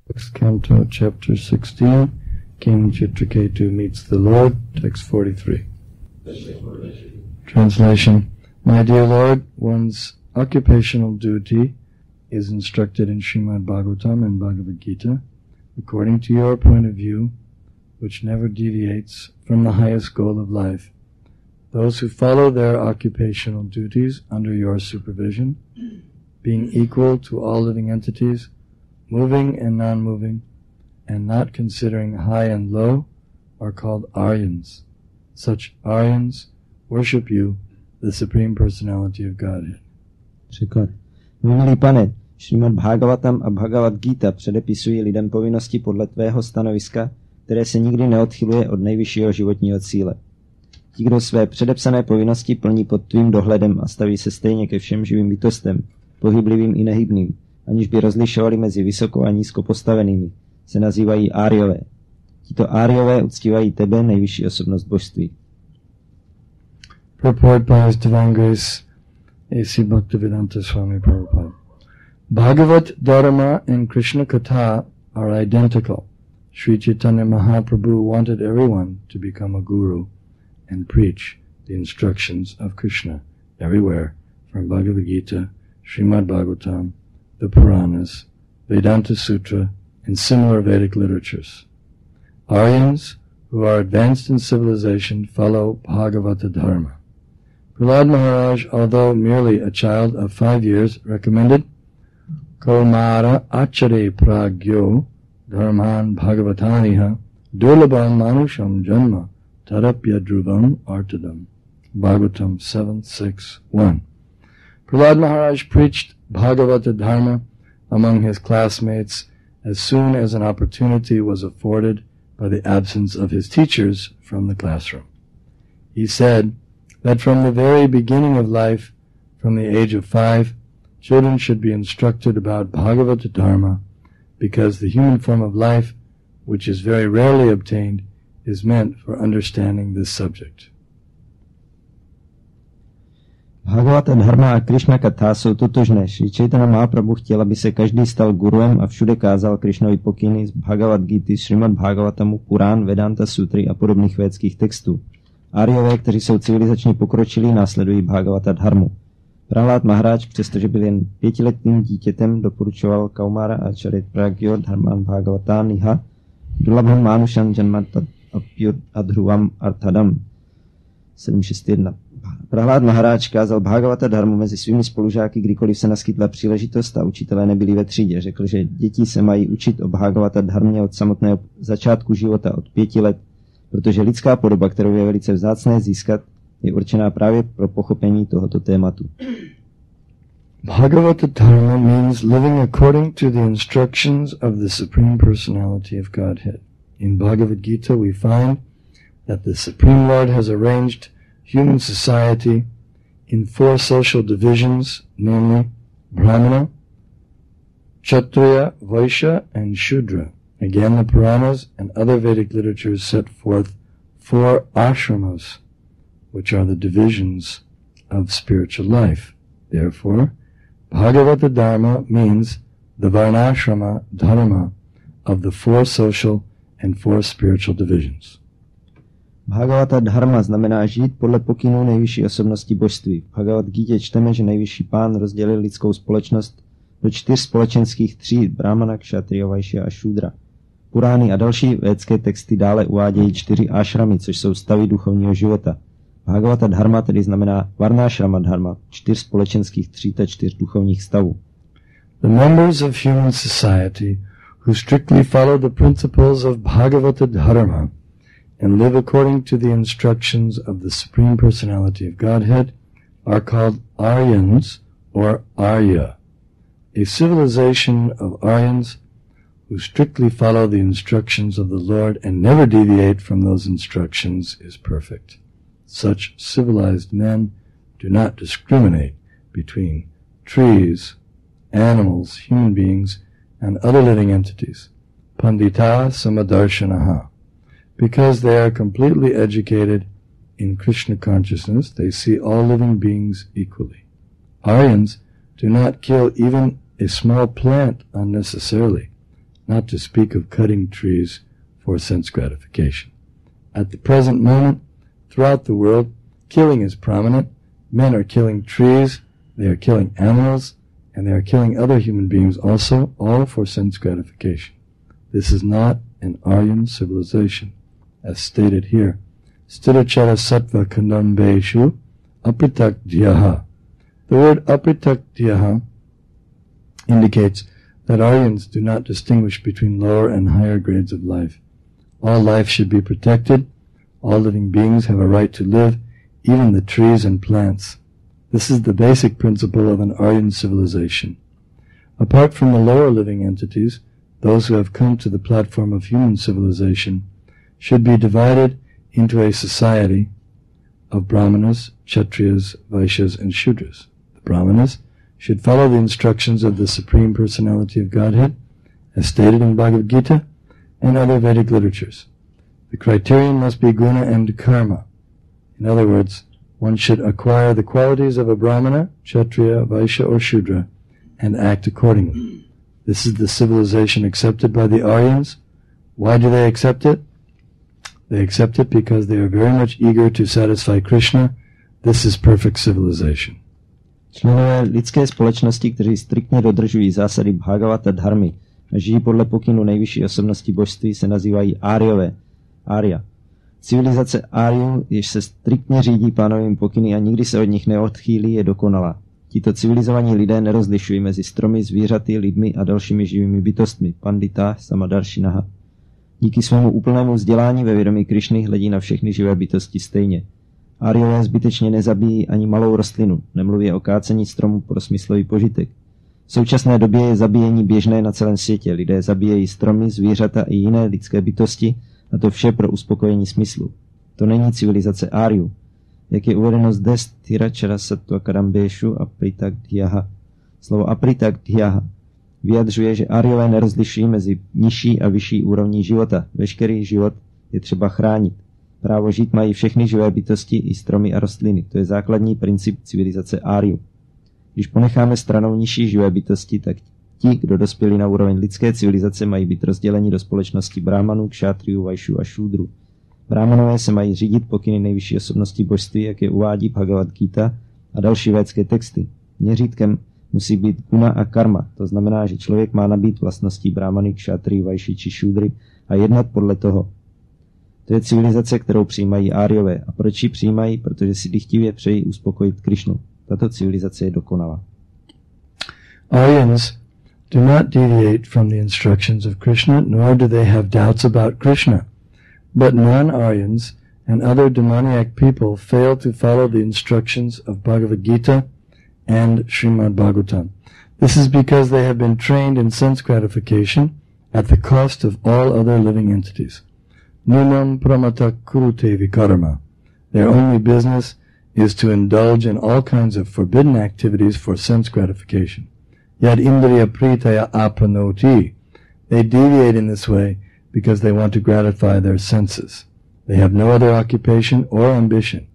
Sixth Canto, Chapter 16, King Chitraketu meets the Lord, Text 43. Translation. My dear Lord, one's occupational duty is instructed in Srimad Bhagavatam and Bhagavad Gita, according to your point of view, which never deviates from the highest goal of life. Those who follow their occupational duties under your supervision, being equal to all living entities, moving and non-moving, and not considering high and low, are called Aryans. Such Aryans worship you, the Supreme Personality of Godhead. Překlad. Milý pane, Šrimad Bhagavatam a Bhagavad Gita předepisují lidem povinnosti podle tvého stanoviska, které se nikdy neodchyluje od nejvyššího životního cíle. Ti, kdo své předepsané povinnosti plní pod tvým dohledem a staví se stejně ke všem živým bytostem, pohyblivým i nehybným, aniž by rozlišovali mezi vysoko a nízko postavenými, se nazývají Áriové. Tito Áriové uctívají tebe, nejvyšší osobnost božství. Purport by His Divine Grace, A.C. Bhaktivedanta Swami Prabhupada. Bhagavad Dharma and Krishna Katha are identical. Sri Chaitanya Mahaprabhu wanted everyone to become a guru and preach the instructions of Krishna everywhere, from Bhagavad Gita, Srimad Bhagavatam, the Puranas, Vedanta Sutra, and similar Vedic literatures. Aryans, who are advanced in civilization, follow Bhagavata Dharma. Prahlad Maharaj, although merely a child of 5 years, recommended Kaumara Achare Pragyo Dharman Bhagavataniha Durlabham Manusham Janma Tarapya Dhruvam Artadam. Bhagavatam 7:6-1. Prahlad Maharaj preached Bhagavata Dharma among his classmates as soon as an opportunity was afforded by the absence of his teachers from the classroom. He said that from the very beginning of life, from the age of 5, children should be instructed about Bhagavata Dharma because the human form of life, which is very rarely obtained, is meant for understanding this subject. Bhagavata Dharma a Krishna Katha jsou totožné. Šri Chaitanya Mahaprabhu chtěl, aby se každý stal guruem a všude kázal Krishnovi pokyny z Bhagavad Gity, Srimad Bhagavatamu, Purán, Vedanta Sutry a podobných védských textů. Áriové, kteří jsou civilizačně pokročilí, následují Bhagavata Dharmu. Prahlad Maharaj, přestože byl jen 5letým dítětem, doporučoval Kaumara a Charit Pragyo Dharman Bhagavataniha Dulabham Manushan Janmatat Adhruvam Arthadam 761. Prahlad Maharaj kázal Bhagavata Dharmu mezi svými spolužáky, kdykoliv se naskytla příležitost a učitelé nebyli ve třídě. Řekl, že děti se mají učit o Bhagavata Dharmě od samotného začátku života, od 5 let, protože lidská podoba, kterou je velice vzácné získat, je určená právě pro pochopení tohoto tématu. Bhagavata Dharma means living according to the instructions of the Supreme Personality of Godhead. In Bhagavad Gita we find that the Supreme Lord has arranged human society in 4 social divisions, namely Brahmana, Kshatriya, Vaishya, and Shudra. Again, the Puranas and other Vedic literatures set forth 4 ashramas, which are the divisions of spiritual life. Therefore, Bhagavata Dharma means the Varnashrama Dharma of the 4 social and 4 spiritual divisions. Bhagavata Dharma znamená žít podle pokynů nejvyšší osobnosti božství. V Bhagavad Gita čteme, že nejvyšší pán rozdělil lidskou společnost do 4 společenských tříd, Brahmana, Kshatriya, Vaishya a Shudra. Purány a další védské texty dále uvádějí 4 ashramy, což jsou stavy duchovního života. Bhagavata Dharma tedy znamená Varnashrama Dharma, 4 společenských tříd a 4 duchovních stavů. The members of human society who strictly follow the principles of Bhagavata Dharma and live according to the instructions of the Supreme Personality of Godhead are called Aryans or Arya. A civilization of Aryans who strictly follow the instructions of the Lord and never deviate from those instructions is perfect. Such civilized men do not discriminate between trees, animals, human beings, and other living entities. Pandita Samadarshanaha. Because they are completely educated in Krishna consciousness, they see all living beings equally. Aryans do not kill even a small plant unnecessarily, not to speak of cutting trees for sense gratification. At the present moment, throughout the world, killing is prominent. Men are killing trees, they are killing animals, and they are killing other human beings also, all for sense gratification. This is not an Aryan civilization, as stated here. Sthirachara sattva kandambeshu apritak dhyaha. The word apritak dhyaha indicates that Aryans do not distinguish between lower and higher grades of life. All life should be protected. All living beings have a right to live, even the trees and plants. This is the basic principle of an Aryan civilization. Apart from the lower living entities, those who have come to the platform of human civilization should be divided into a society of Brahmanas, Kshatriyas, Vaishyas, and Shudras. The Brahmanas should follow the instructions of the Supreme Personality of Godhead, as stated in Bhagavad Gita and other Vedic literatures. The criterion must be guna and karma. In other words, one should acquire the qualities of a Brahmana, Kshatriya, Vaishya, or Shudra, and act accordingly. This is the civilization accepted by the Aryans. Why do they accept it? They accept it because they are very much eager to satisfy Krishna. This is perfect civilization. Členové lidské společnosti, kteří striktně dodržují zásady Bhagavata dharmy a žijí podle pokynu nejvyšší osobnosti božství, se nazývají Áriové, Arya. Civilizace Áriů, jež se striktně řídí pánovými pokyny a nikdy se od nich neodchýlí, je dokonalá. Tito civilizovaní lidé nerozlišují mezi stromy, zvířaty, lidmi a dalšími živými bytostmi, pandita, samadarshinaha. Díky svému úplnému vzdělání ve vědomí Krišny hledí na všechny živé bytosti stejně. Áriové zbytečně nezabíjí ani malou rostlinu, nemluví o kácení stromů pro smyslový požitek. V současné době je zabíjení běžné na celém světě. Lidé zabíjejí stromy, zvířata i jiné lidské bytosti, a to vše pro uspokojení smyslu. To není civilizace Áriů. Jak je uvedeno zde Sthirachara sattva kadambeshu apritak dhyaha. Slovo apritak dhyaha vyjadřuje, že Áriové nerozlišují mezi nižší a vyšší úrovní života. Veškerý život je třeba chránit. Právo žít mají všechny živé bytosti i stromy a rostliny. To je základní princip civilizace Áriů. Když ponecháme stranou nižší živé bytosti, tak ti, kdo dospěli na úroveň lidské civilizace, mají být rozděleni do společnosti Brahmanů, Kšátriů, Vajšů a Šúdrů. Brahmanové se mají řídit pokyny nejvyšší osobnosti božství, jak je uvádí Bhagavad Gita a další védské texty. Měřítkem musí být guna a karma. To znamená, že člověk má nabít vlastností Brahmany, Kšátry, Vajši či Šúdry a jednat podle toho. To je civilizace, kterou přijímají Áriové. A proč ji přijímají? Protože si dychtivě přejí uspokojit Krišnu. Tato civilizace je dokonalá. Aryans do not deviate from the instructions of Krishna, nor do they have doubts about Krishna. But non-Aryans and other demoniac people fail to follow the instructions of Bhagavad Gita and Srimad Bhagavatam. This is because they have been trained in sense gratification at the cost of all other living entities. Nunam pramata kurute vikarma. Their only business is to indulge in all kinds of forbidden activities for sense gratification. Yad indriya pritaya apanoti. They deviate in this way because they want to gratify their senses. They have no other occupation or ambition.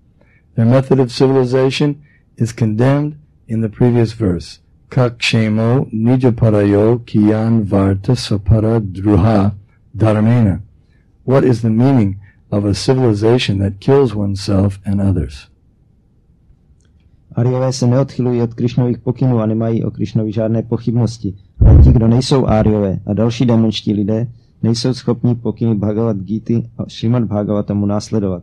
Their method of civilization is condemned in the previous verse. Kakshemo nijaparayo kiyan varta svapara druha dharmena. What is the meaning of a civilization that kills oneself and others? Áriové se neodchylují od Krišnových pokynů a nemají o Krišnovi žádné pochybnosti. Ale ti, kdo nejsou Áriové a další démonští lidé, nejsou schopni pokyny Bhagavad Gity a Srimad Bhagavatamu následovat.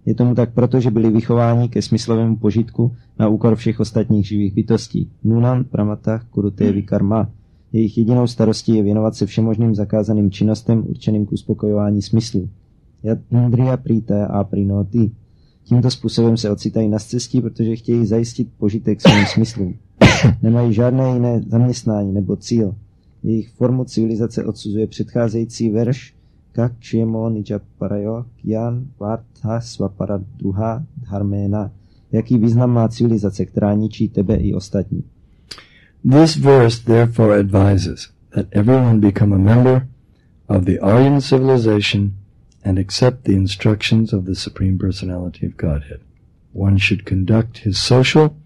Je tomu tak proto, že byli vychováni ke smyslovému požitku na úkor všech ostatních živých bytostí. Nunan pramatah kurute vikarma. Jejich jedinou starostí je věnovat se všemožným zakázaným činnostem určeným k uspokojování smyslu. Yat indriya pritaya aprinoti. Tímto způsobem se ocitají na cestí, protože chtějí zajistit požitek svým smyslům. Nemají žádné jiné zaměstnání nebo cíl. Jejich formu civilizace odsuzuje předcházející verš Kakshemo nijaparayo kyan vartha svapara druha dharmena. Jaký význam má civilizace, která ničí tebe i ostatní? This verse therefore advises that everyone become a member of the Aryan civilization and accept the instructions of the Supreme Personality of Godhead. One should conduct his social,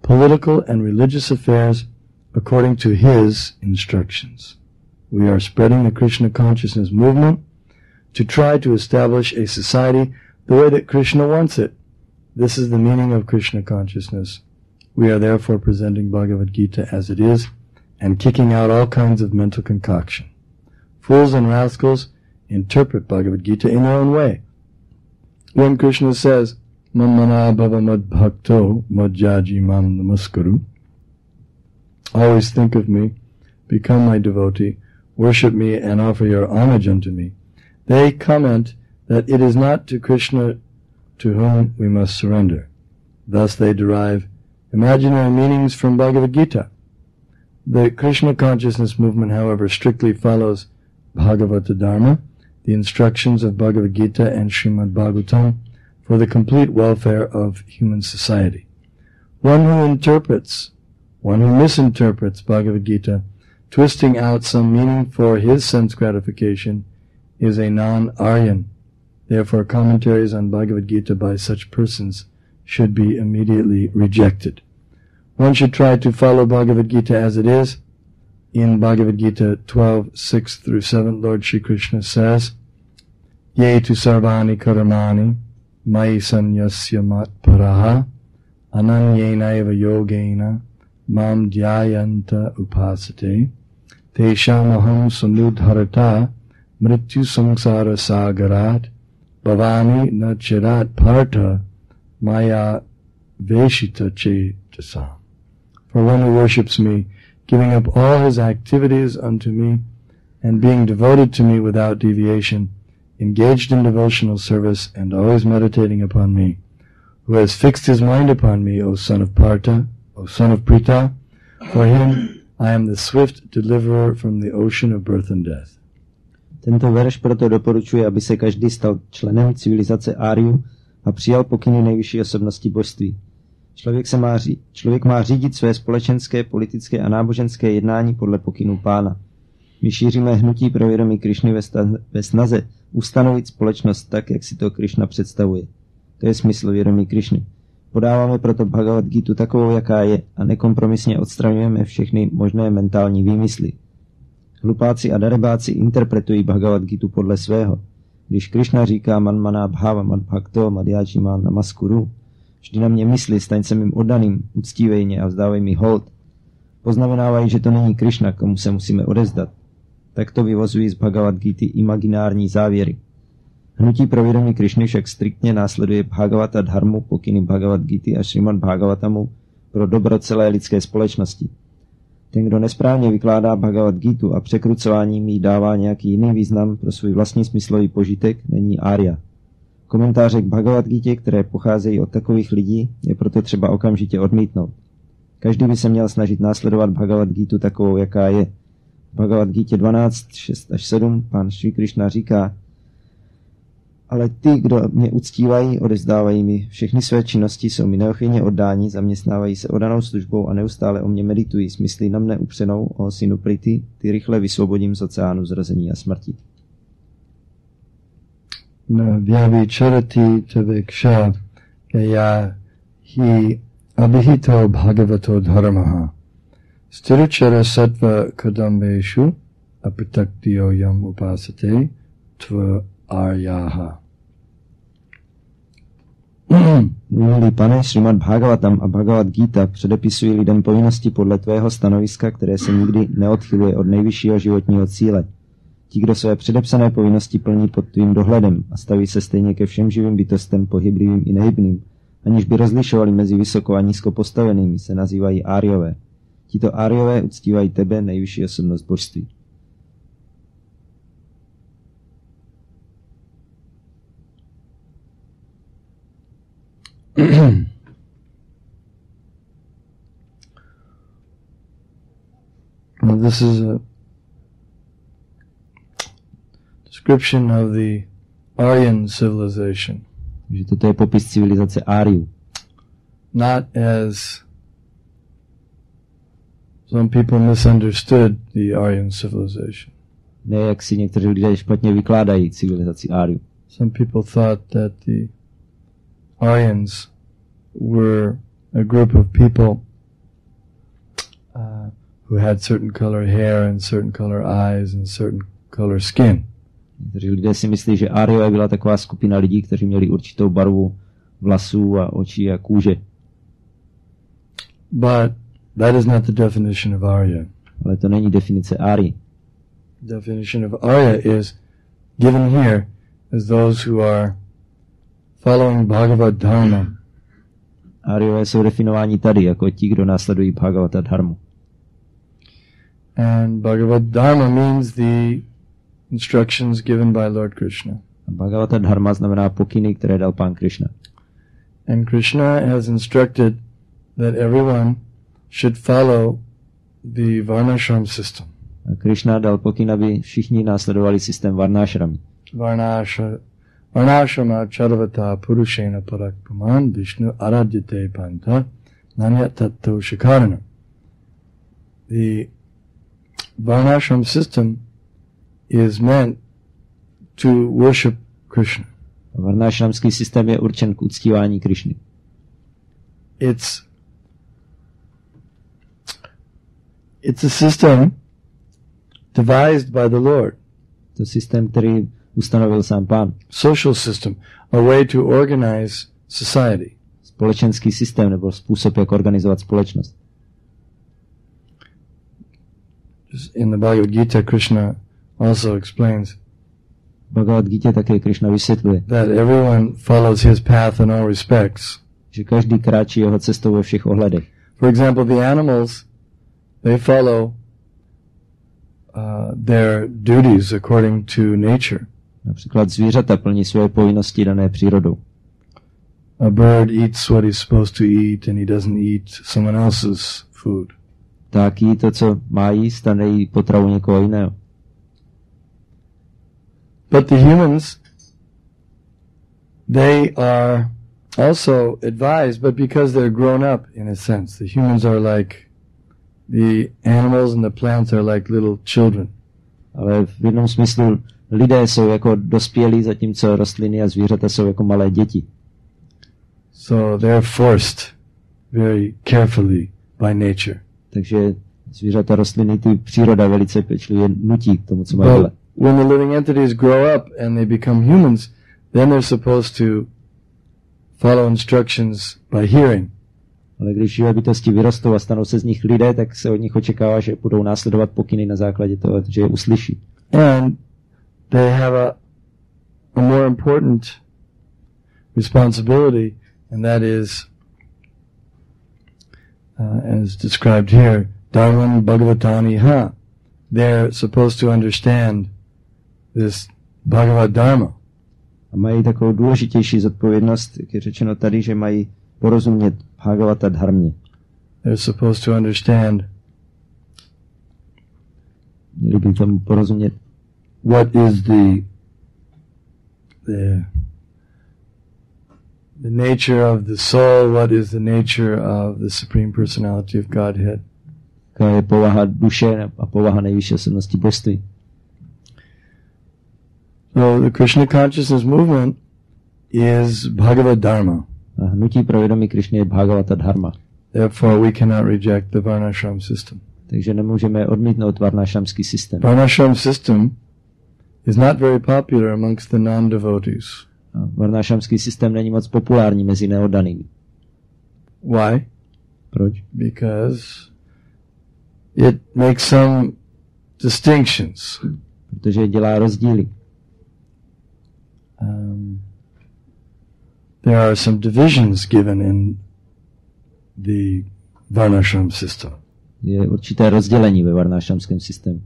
political, and religious affairs according to his instructions. We are spreading the Krishna consciousness movement to try to establish a society the way that Krishna wants it. This is the meaning of Krishna consciousness. We are therefore presenting Bhagavad Gita as it is and kicking out all kinds of mental concoction. Fools and rascals interpret Bhagavad Gita in their own way. When Krishna says, Mamana bhava mad bhakto madhyaji mam namaskuru, always think of me, become my devotee, worship me and offer your homage unto me, they comment that it is not to Krishna to whom we must surrender. Thus they derive imaginary meanings from Bhagavad Gita. The Krishna consciousness movement, however, strictly follows Bhagavata Dharma, the instructions of Bhagavad Gita and Srimad Bhagavatam, for the complete welfare of human society. One who misinterprets Bhagavad Gita, twisting out some meaning for his sense gratification, is a non-Aryan. Therefore, commentaries on Bhagavad Gita by such persons should be immediately rejected. One should try to follow Bhagavad Gita as it is. In Bhagavad Gita 12:6-7, Lord Shri Krishna says, Ye tu sarvani karamani mai sanyasya matparaha ananyenaiva yogena mam dhyayanta upasate teshamaham samudharata mrityu samsara sagarat bhavani na chirat partha maya veshita chetasam. For one who worships me, giving up all his activities unto me, and being devoted to me without deviation, engaged in devotional service, and always meditating upon me, who has fixed his mind upon me, O son of Partha, O son of Prita, for him I am the swift deliverer from the ocean of birth and death. Tento verš proto doporučuje, aby se každý stal členem civilizace Áriů a přijal pokyny nejvyšší osobnosti božství. Člověk má řídit své společenské, politické a náboženské jednání podle pokynů Pána. My šíříme hnutí pro vědomí Krišny ve snaze ustanovit společnost tak, jak si to Krišna představuje. To je smysl vědomí Krišny. Podáváme proto Bhagavad Gitu takovou, jaká je, a nekompromisně odstraňujeme všechny možné mentální výmysly. Hlupáci a darebáci interpretují Bhagavad Gitu podle svého. Když Krišna říká manmana bhava mad bhakto madhyaji mam namaskuru, vždy na mě mysli, staň se mým oddaným, uctívej mě a vzdávej mi hold, poznamenávají, že to není Krišna, komu se musíme odevzdat. Takto vyvozují z Bhagavad Gity imaginární závěry. Hnutí pro vědomí Krišny však striktně následuje Bhagavata dharmu, pokyny Bhagavad Gity a Srimad Bhagavatamu pro dobro celé lidské společnosti. Ten, kdo nesprávně vykládá Bhagavad Gitu a překrucováním jí dává nějaký jiný význam pro svůj vlastní smyslový požitek, není Arya. Komentáře k Bhagavad Gitě, které pocházejí od takových lidí, je proto třeba okamžitě odmítnout. Každý by se měl snažit následovat Bhagavad Gitu takovou, jaká je. V Bhagavad Gitě 12:6-7 pán Šri Krishna říká: ale ty, kdo mě uctívají, odevzdávají mi všechny své činnosti, jsou mi neochvějně oddáni, zaměstnávají se oddanou službou a neustále o mě meditují s myslí na mne upřenou, o synu Prity, ty rychle vysvobodím z oceánu zrození a smrti. Vyavicharati taviksha yaya hi abhito bhagavato dharmaha stiruchara sattva kadambeshu apritaktiyo yam upasate tva aryaha. Milý pane, Srimad Bhagavatam a Bhagavad Gita předepisují lidem povinnosti podle tvého stanoviska, které se nikdy neodchyluje od nejvyššího životního cíle. Ti, kdo své předepsané povinnosti plní pod tvým dohledem a staví se stejně ke všem živým bytostem, pohyblivým i nehybným, aniž by rozlišovali mezi vysoko a nízko postavenými, se nazývají Áriové. Tito Áriové uctívají tebe, nejvyšší osobnost božství. Well, this is a description of the Aryan civilization. Takže toto je popis civilizace Áriů. Not as some people misunderstood the Aryan civilization. Ne, jak si někteří lidé špatně vykládají civilizaci Áriů. Some people thought that the Aryans were a group of people who had certain color hair and certain color eyes and certain color skin. Někteří lidé si myslí, že Áryové byla taková skupina lidí, kteří měli určitou barvu vlasů a očí a kůže. But that is not the definition of Arya. Ale to není definice Áry. Definition of Arya is given here as those who are following Bhagavad Dharma. Áryové jsou definováni tady jako ti, kdo následují Bhagavata dharmu. And Bhagavad Dharma means the instructions given by Lord Krishna. A Bhagavata dharma znamená pokyny, které dal pán Krishna. And Krishna has instructed that everyone should follow the varnashram system. A Krishna dal pokyn, aby všichni následovali systém varnášramy. Varnashrama charavata purushena parakpaman Vishnu aradyate panta nanya tattva shikarana. The varnashram system is meant to worship Krishna. Varnášramský systém je určen k uctívání Krishny. It's a system devised by the Lord. To systém, který ustanovil sám pán. Social system, a way to organize society. Společenský systém nebo způsob, jak organizovat společnost. In the Bhagavad Gita, Krishna also explains Bhagavad Gita také Krishna vysvětluje, that everyone follows his path in all respects. Že každý kráčí jeho cestou ve všech ohledech. For example, the animals, they follow their duties according to nature. Například zvířata plní své povinnosti dané přírodou. A bird eats what he's supposed to eat and he doesn't eat someone else's food. Tak jí to, co má jíst, a nejí potravu někoho jiného. But the humans, they are also advised, but because they're grown up in a sense. The humans are like, the animals and the plants are like little children. Ale v jednom smyslu lidé jsou jako dospělí, zatímco rostliny a zvířata jsou jako malé děti. So they're forced very carefully by nature. Takže zvířata, rostliny, ty příroda velice pečlivě nutí k tomu, co mají dělat. When the living entities grow up and they become humans, then they're supposed to follow instructions by hearing. Ale když živé bytosti vyrostou a stanou se z nich lidé, tak se od nich očekává, že budou následovat pokyny na základě toho, že je uslyší. And they have a more important responsibility, and that is, as described here, Dharman Bhagavatani Ha. They're supposed to understand this Bhagavad Dharma. A mají takovou důležitější zodpovědnost, jak je řečeno tady, že mají porozumět Bhagavata dharmě. They're supposed to understand. Měli by tomu porozumět. What is the nature of the soul? What is the nature of the Supreme Personality of Godhead? Jaká je povaha duše a povaha nejvyšší osobnosti božství. So the Krishna consciousness movement is Bhagavad Dharma. A hnutí pro vědomí Krishny je Bhagavata dharma. Therefore we cannot reject the Varnashram system. Takže nemůžeme odmítnout varnášramský systém. Varnashram system is not very popular amongst the non-devotees. Varnášramský systém není moc populární mezi neoddanými. Why? Proč? Because it makes some distinctions. Protože dělá rozdíly. There are some divisions given in the Varnashram system. Je určité rozdělení ve varnášramském systému.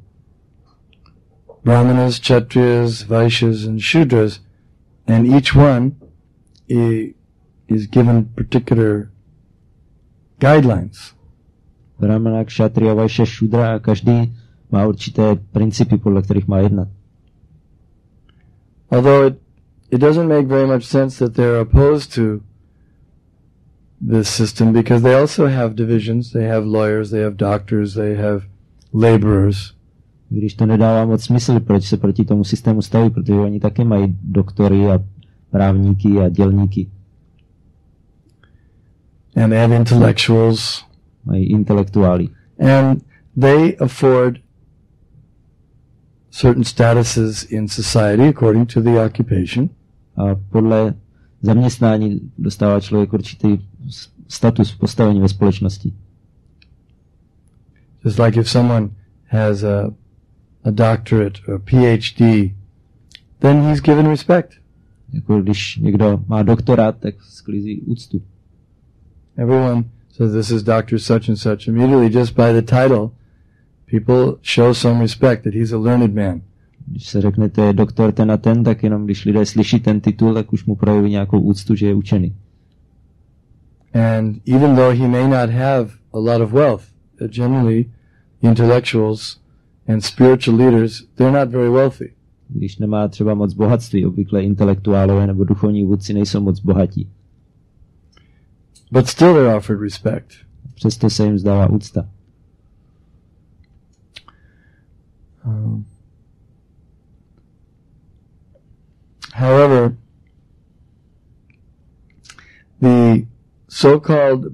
Brahmanas, Kshatriyas, Vaishyas and Shudras, and each one is given particular guidelines. Brahmana, Kshatriya, Vaishya, Shudra a každý má určité principy, podle kterých má jednat. Although it doesn't make very much sense that they're opposed to this system, because they also have divisions. They have lawyers, they have doctors, they have laborers. Když to nedává moc smysl, proč se proti tomu systému staví, protože oni taky mají doktory a právníky a dělníky. And they have intellectuals. Mají intelektuály. And they afford certain statuses in society according to the occupation. A podle zaměstnání dostává člověk určitý status, postavení ve společnosti. Just like if someone has a doctorate or a PhD, then he's given respect. Jako když někdo má doktorát, tak sklízí úctu. Everyone says this is Dr. such and such. Immediately, just by the title, people show some respect that he's a learned man. Když se řeknete doktor ten a ten, tak jenom když lidé slyší ten titul, tak už mu projeví nějakou úctu, že je učený. And even though he may not have a lot of wealth, generally intellectuals and spiritual leaders, they're not very wealthy. Když nemá třeba moc bohatství, obvykle intelektuálové nebo duchovní vůdci nejsou moc bohatí. But still they're offered respect. Přesto se jim zdává úcta. However, the so-called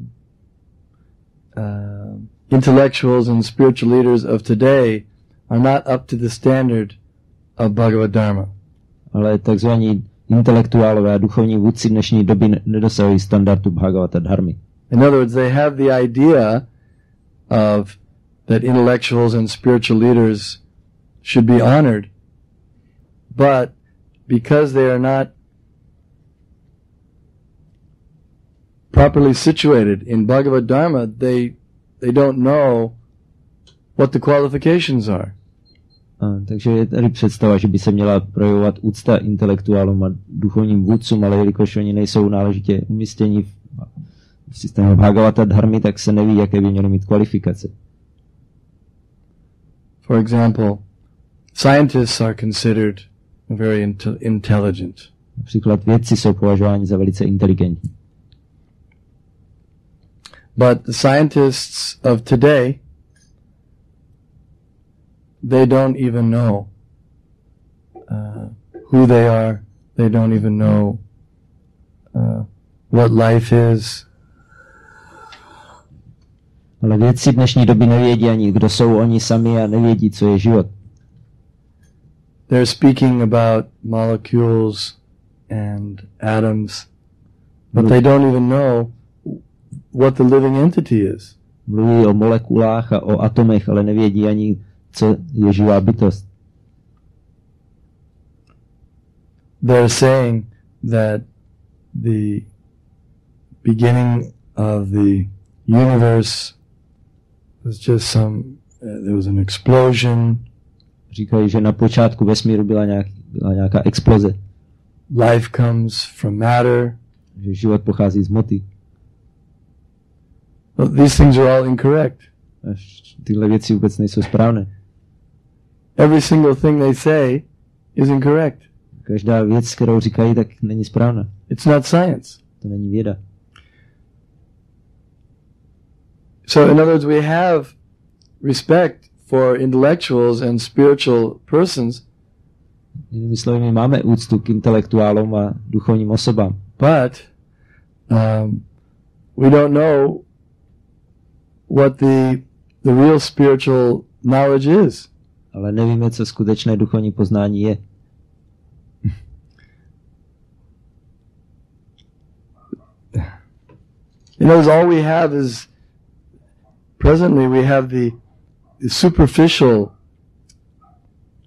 intellectuals and spiritual leaders of today are not up to the standard of Bhagavad Dharma. Ale takzvaní intelektuálové a duchovní vůdci dnešní doby nedosahují standardu Bhagavata dharmy. In other words, they have the idea of that intellectuals and spiritual leaders should be honored, but because they are not properly situated in Bhagavad Dharma, they don't know what the qualifications are. Takže je tady představa, že by se měla projevovat úcta intelektuálům a duchovním vůdcům, ale jelikož oni nejsou náležitě umístěni v systému Bhagavata dharmy, tak se neví, jaké by měly mít kvalifikace. For example, scientists are considered very intelligent. Například vědci jsou považováni za velice inteligentní. But the scientists of today, they don't even know who they are. They don't even know what life is. Ale vědci dnešní doby nevědí ani, kdo jsou oni sami a nevědí, co je život. They're speaking about molecules and atoms, but they don't even know what the living entity is. Mluví o molekulách a o atomech, ale nevědí ani, co je živá bytost. They're saying that the beginning of the universe was just there was an explosion. Říkají, že na počátku vesmíru byla nějaká exploze. Life comes from matter. Že život pochází z hmoty. Well, these things are all incorrect. Tyhle věci vůbec nejsou správné. Every single thing they say is incorrect. Každá věc, kterou říkají, tak není správná. It's not science. To není věda. So in other words, we have respect for intellectuals and spiritual persons. Jinými slovy, my máme úctu k intelektuálům a duchovním osobám. But we don't know what the real spiritual knowledge is. Ale nevíme, co skutečné duchovní poznání je. You know, all we have is presently we have the superficial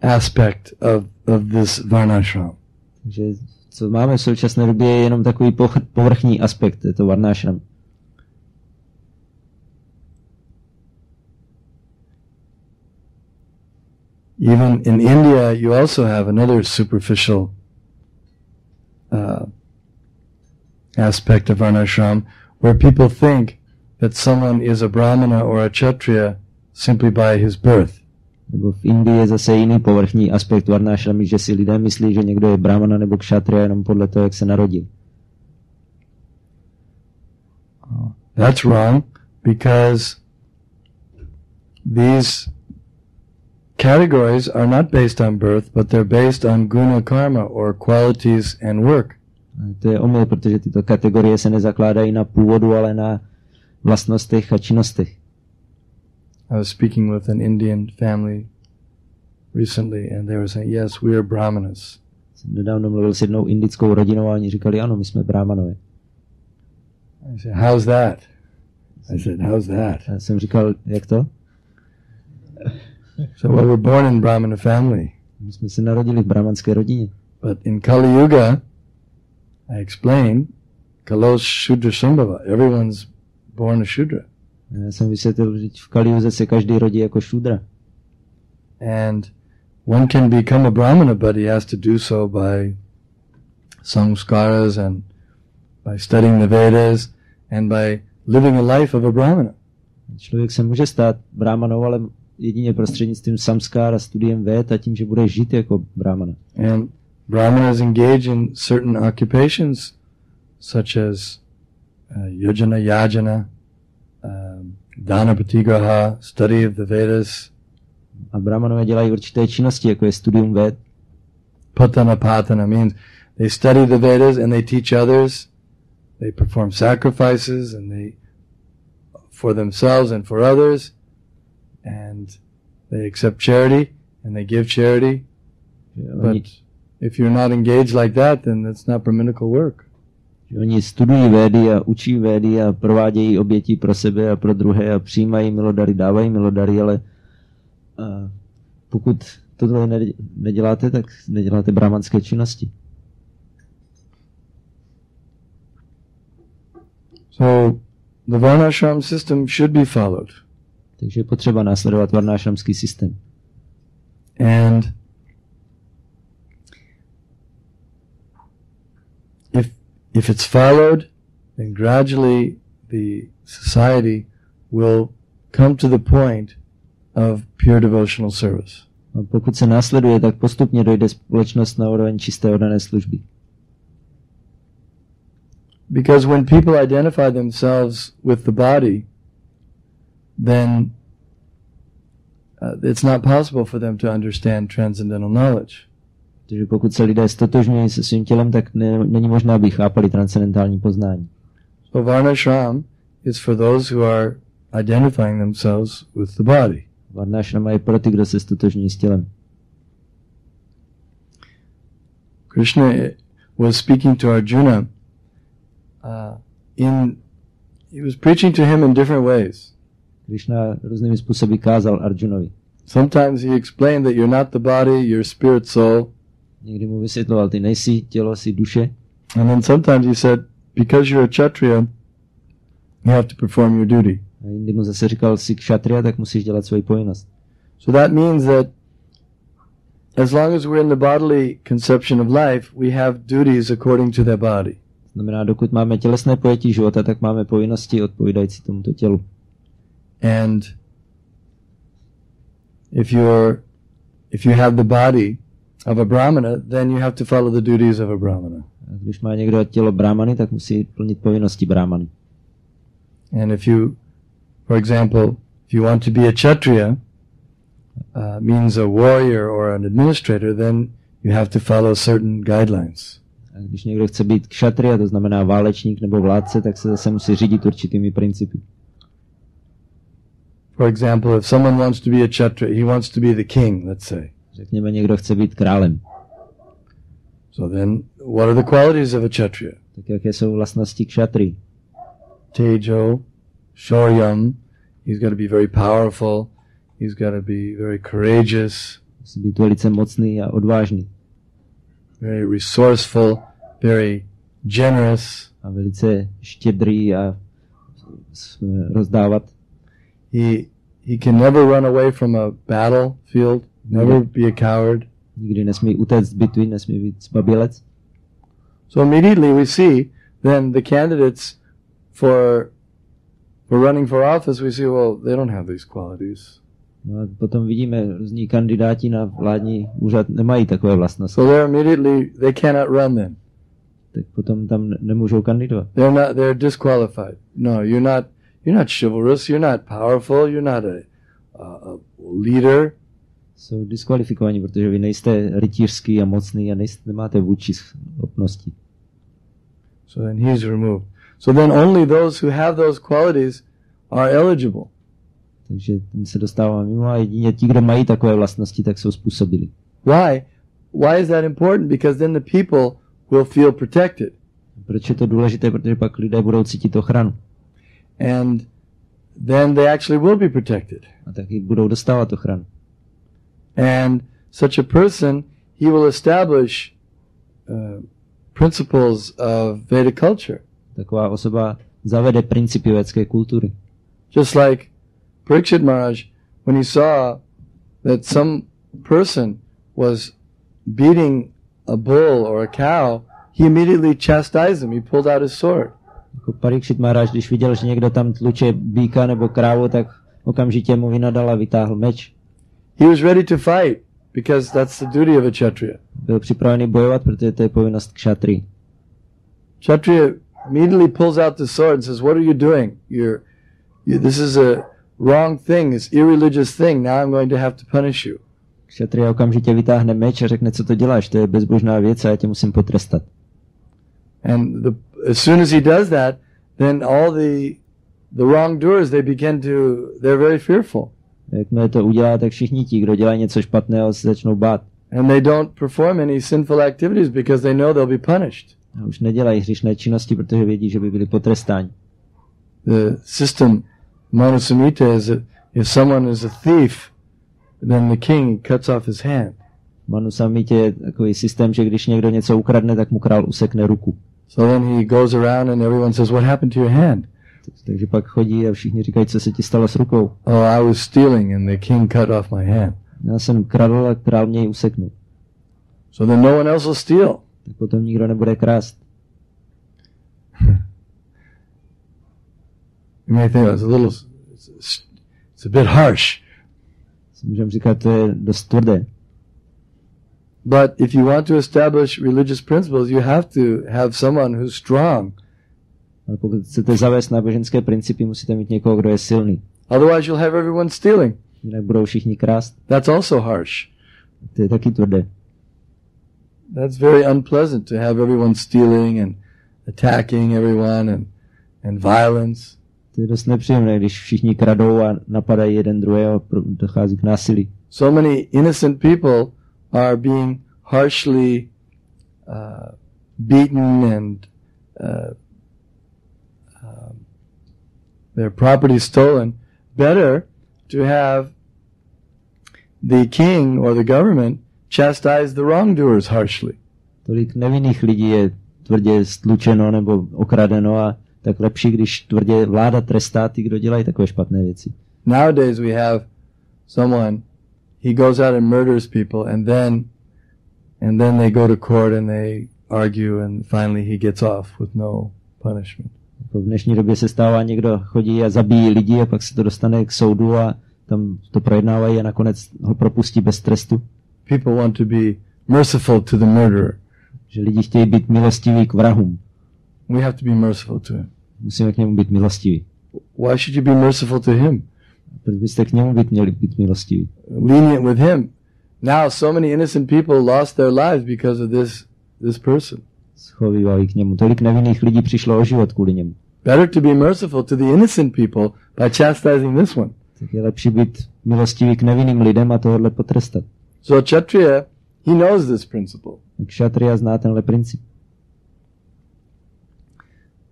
aspect of this varnashram. Takže co máme v současné době je jenom takový povrchní aspekt této varnashram. Even in India, you also have another superficial aspect of varnashram, where people think that someone is a brahmana or a kshatriya simply by his birth. Nebo v Indii je zase jiný povrchní aspekt varnashramy, že si lidé myslí, že někdo je brahmana nebo kshatriya jenom podle toho, jak se narodil. That's wrong, because these categories are not based on birth, but they're based on guna karma, or qualities and work. To je omyl, protože tyto kategorie se nezakládají na původu, ale na vlastnostech a činnostech. I was speaking with an Indian family recently, and they were saying, yes, we are Brahmanas. Jsem nedávno mluvil s jednou indickou rodinou a oni říkali, ano, my jsme Brahmanové. I said, how's that? I said, how's that? Já jsem říkal, jak to? So, well, we're born in Brahmana family. My jsme se narodili v brahmanské rodině. But in Kali Yuga, I explained, Kalos Shudra Sambhava. Everyone's born a Shudra. Já jsem vysvětlil, že v Kali Yuze se každý rodí jako Shudra. And one can become a Brahmana, but he has to do so by samskaras and by studying the Vedas and by living a life of a Brahmana. Člověk se může stát brahmanou, ale jedině prostřednictvím samskár a studiem Véd a tím, že bude žít jako brahmana. And Brahmanas engage in certain occupations such as yajana, dana patigraha, study of the Vedas. A brahmanové dělají určité činnosti, jako je studium Véd. Patana patana means they study the Vedas and they teach others. They perform sacrifices and they for themselves and for others, and they accept charity and they give charity. But if you're not engaged like that, then it's not brahminical work. Oni studují Védy a učí Védy a provádějí oběti pro sebe a pro druhé a přijímají milodary, dávají milodary, ale pokud tohle neděláte, tak neděláte brahmanské činnosti. So the varnashram system should be followed. Takže je potřeba následovat varnášramský systém. And if it's followed, then gradually the society will come to the point of pure devotional service. A pokud se následuje, tak postupně dojde společnost na úroveň čisté oddané služby. Because when people identify themselves with the body, then it's not possible for them to understand transcendental knowledge. Protože pokud se lidé stotožňují se svým tělem, tak není možné, aby chápali transcendentální poznání. So varnashram is for those who are identifying themselves with the body. Varnashrama je pro ty, kdo se stotožňují s tělem. Krishna was speaking to Arjuna. He was preaching to him in different ways. Krishna různými způsoby kázal Arjunovi. Sometimes he explained that you're not the body, you're spirit soul. Někdy mu vysvětloval, ty nejsi tělo, jsi duše. And then sometimes he said, because you're a kshatriya, you have to perform your duty. A jindy mu zase říkal, jsi kshatriya, tak musíš dělat svoji povinnost. So that means that as long as we're in the bodily conception of life, we have duties according to that body. Znamená, dokud máme tělesné pojetí života, tak máme povinnosti odpovídající tomuto tělu. And if you have the body of a brahmana, then you have to follow the duties of a brahmana. A když má někdo tělo brahmany, tak musí plnit povinnosti brahmany. And if you, for example, if you want to be a kshatriya, means a warrior or an administrator, then you have to follow certain guidelines. A když někdo chce být kshatriya, to znamená válečník nebo vládce, tak se zase musí řídit určitými principy. For example, if someone wants to be a kshatriya, he wants to be the king, let's say. Řekněme, někdo chce být králem. So then, what are the qualities of a kshatriya? Tak jaké jsou vlastnosti kshatri? Tejo, Shoryam, he's got to be very powerful, he's got to be very courageous. Musí být velice mocný a odvážný. Very resourceful, very generous. A velice štědrý a rozdávat. He can never run away from a battlefield, never be a coward. Nikdy nesmí utéct z bitvy, nesmí být zbabělec. So immediately we see then the candidates for running for office, we see, well, they don't have these qualities. No a potom vidíme, různí kandidáti na vládní úřad nemají takové vlastnosti. So they're immediately, they cannot run then. Tak potom tam nemůžou kandidovat. They're disqualified. No, you're not chivalrous, you're not powerful, you're not a leader. Jsou diskvalifikovaní, protože vy nejste rytířský a mocný a nemáte vůdčí schopnosti. So then he's removed. So then only those who have those qualities are eligible. Takže ten se dostává mimo a jedině ti, kdo mají takové vlastnosti, tak jsou způsobili. Why? Why is that important? Because then the people will feel protected. Proč je to důležité? Protože pak lidé budou cítit ochranu. And then they actually will be protected. A taky budou dostávat ochranu. And such a person, he will establish principles of Vedic culture. Taková osoba zavede principy védské kultury. Just like Parikshit Maharaj, when he saw that some person was beating a bull or a cow, he immediately chastised him. He pulled out his sword. Jako Parikshit Maharaj, když viděl, že někdo tam tluče býka nebo krávu, tak okamžitě mu vynadal a vytáhl meč. He was ready to fight because that's the duty of a kshatriya. Byl připravený bojovat, protože to je povinnost kshatrii. Kshatriya immediately pulls out the sword and says, "What are you doing? This is a wrong thing. It's irreligious thing. Now I'm going to have to punish you." Kshatriya okamžitě vytáhne meč a řekne, co to děláš, to je bezbožná věc a já tě musím potrestat. And as soon as he does that, then all the wrongdoers, they're very fearful. Jakmile to udělá, tak všichni ti, kdo dělají něco špatného, se začnou bát. And they don't perform any sinful activities because they know they'll be punished. A už nedělají hříšné činnosti, protože vědí, že by byli potrestáni. The system Manusumita is that if someone is a thief, then the king cuts off his hand. Manusamita je takový systém, že když někdo něco ukradne, tak mu král usekne ruku. So then he goes around and everyone says, "What happened to your hand?" Takže pak chodí a všichni říkají, co se ti stalo s rukou. "Oh, I was stealing and the king cut off my hand." Já jsem kradl a král mě ji useknul. So then no one else will steal. Tak potom nikdo nebude krást. You may think it's a bit harsh. Můžeme říkat, to je dost tvrdé. But if you want to establish religious principles, you have to have someone who's strong. Ale pokud chcete zavést náboženské principy, musíte mít někoho, kdo je silný. Otherwise you'll have everyone stealing. Jinak budou všichni krást. That's also harsh. To je taky tvrdé. That's very unpleasant to have everyone stealing and attacking everyone and violence. To je dost nepříjemné, když všichni kradou a napadají jeden druhého a dochází k násilí. So many innocent people are being harshly beaten and their property stolen. Better to have the king or the government chastise the wrongdoers harshly. Tolik nevinných lidí je tvrdě stlučeno nebo okradeno a tak lepší, když tvrdě vláda trestá ty, kdo dělají takové špatné věci. Nowadays we have someone, he goes out and murders people and then they go to court and they argue and finally he gets off with no punishment. Jako v dnešní době se stává, někdo chodí a zabíjí lidi a pak se to dostane k soudu a tam to projednávají a nakonec ho propustí bez trestu. People want to be merciful to the murderer. Že lidi chtějí být milostiví k vrahům. We have to be merciful to him. Musíme k němu být milostiví. Why should you be merciful to him? Proč byste k němu měli být milostiví? Lenient with him. Now so many innocent people lost their lives because of this person. Schovívali k němu. Tolik nevinných lidí přišlo o život kvůli němu. Better to be merciful to the innocent people by chastising this one. Tak je lepší být milostivý k nevinným lidem a tohle potrestat. So Kshatriya, he knows this principle. Kshatriya zná tenhle princip.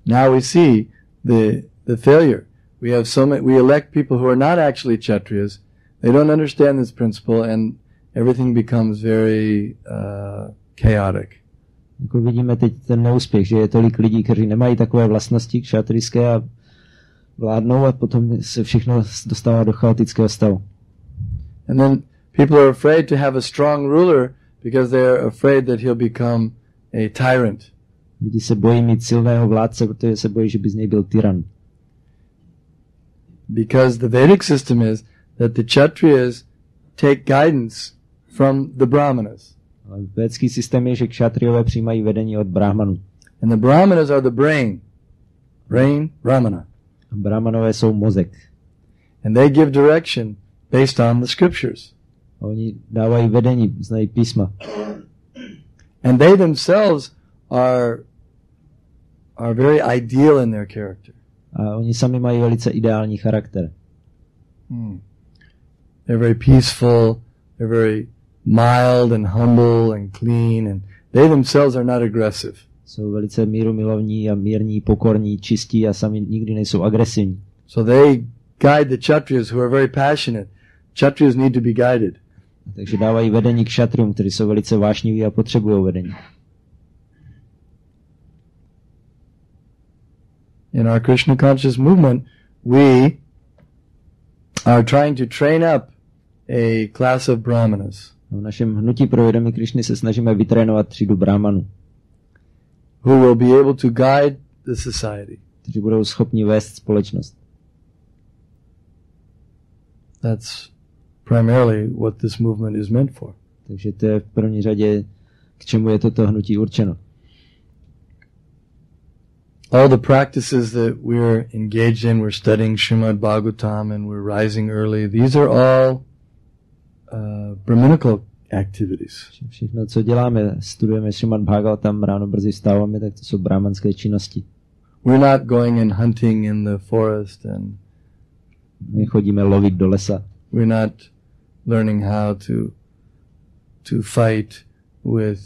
Now we see the failure. We elect people who are not actually Kshatriyas. They don't understand this principle and everything becomes very chaotic. Jako vidíme teď ten neúspěch, že je tolik lidí, kteří nemají takové vlastnosti kšatrijské a vládnou a potom se všechno dostává do chaotického stavu. And then people are afraid to have a strong ruler because they are afraid that he'll become a tyrant. Lidi se bojí mít silného vládce, protože se bojí, že by z něj byl tyran. Because the Vedic system is that the Kshatriyas take guidance from the Brahmanas. Ale védský systém je, že kšatrijové přijímají vedení od brahmanů. And the Brahmanas are the brain. Brain, Brahmana. A brahmanové jsou mozek. And they give direction based on the scriptures. A oni dávají vedení, znají písma. And they themselves are very ideal in their character. A oni sami mají velice ideální charakter. They're very peaceful, they're very mild and humble and clean, and they themselves are not aggressive. Jsou velice mírumilovní a mírní, pokorní, čistí a sami nikdy nejsou agresivní. So they guide the Kshatriyas who are very passionate. Kshatriyas need to be guided. Takže dávají vedení k kšatriům, kteří jsou velice vášniví a potřebují vedení. In our Krishna conscious movement, we are trying to train up a class of brahmanas. V našem hnutí pro vědomí Krišny se snažíme vytrénovat třídu brahmanů, who will be able to guide the society. kteří budou schopni vést společnost. That's primarily what this movement is meant for. Takže to je v první řadě, k čemu je toto hnutí určeno. All the practices that we're engaged in, we're studying Srimad Bhagavatam and we're rising early, these are all Brahminical activities. Všechno, co děláme, studujeme Srimad Bhagavatam, ráno brzy vstáváme, tak to jsou brahmanské činnosti. We're not going and hunting in the forest and my chodíme lovit do lesa. We're not learning how to fight with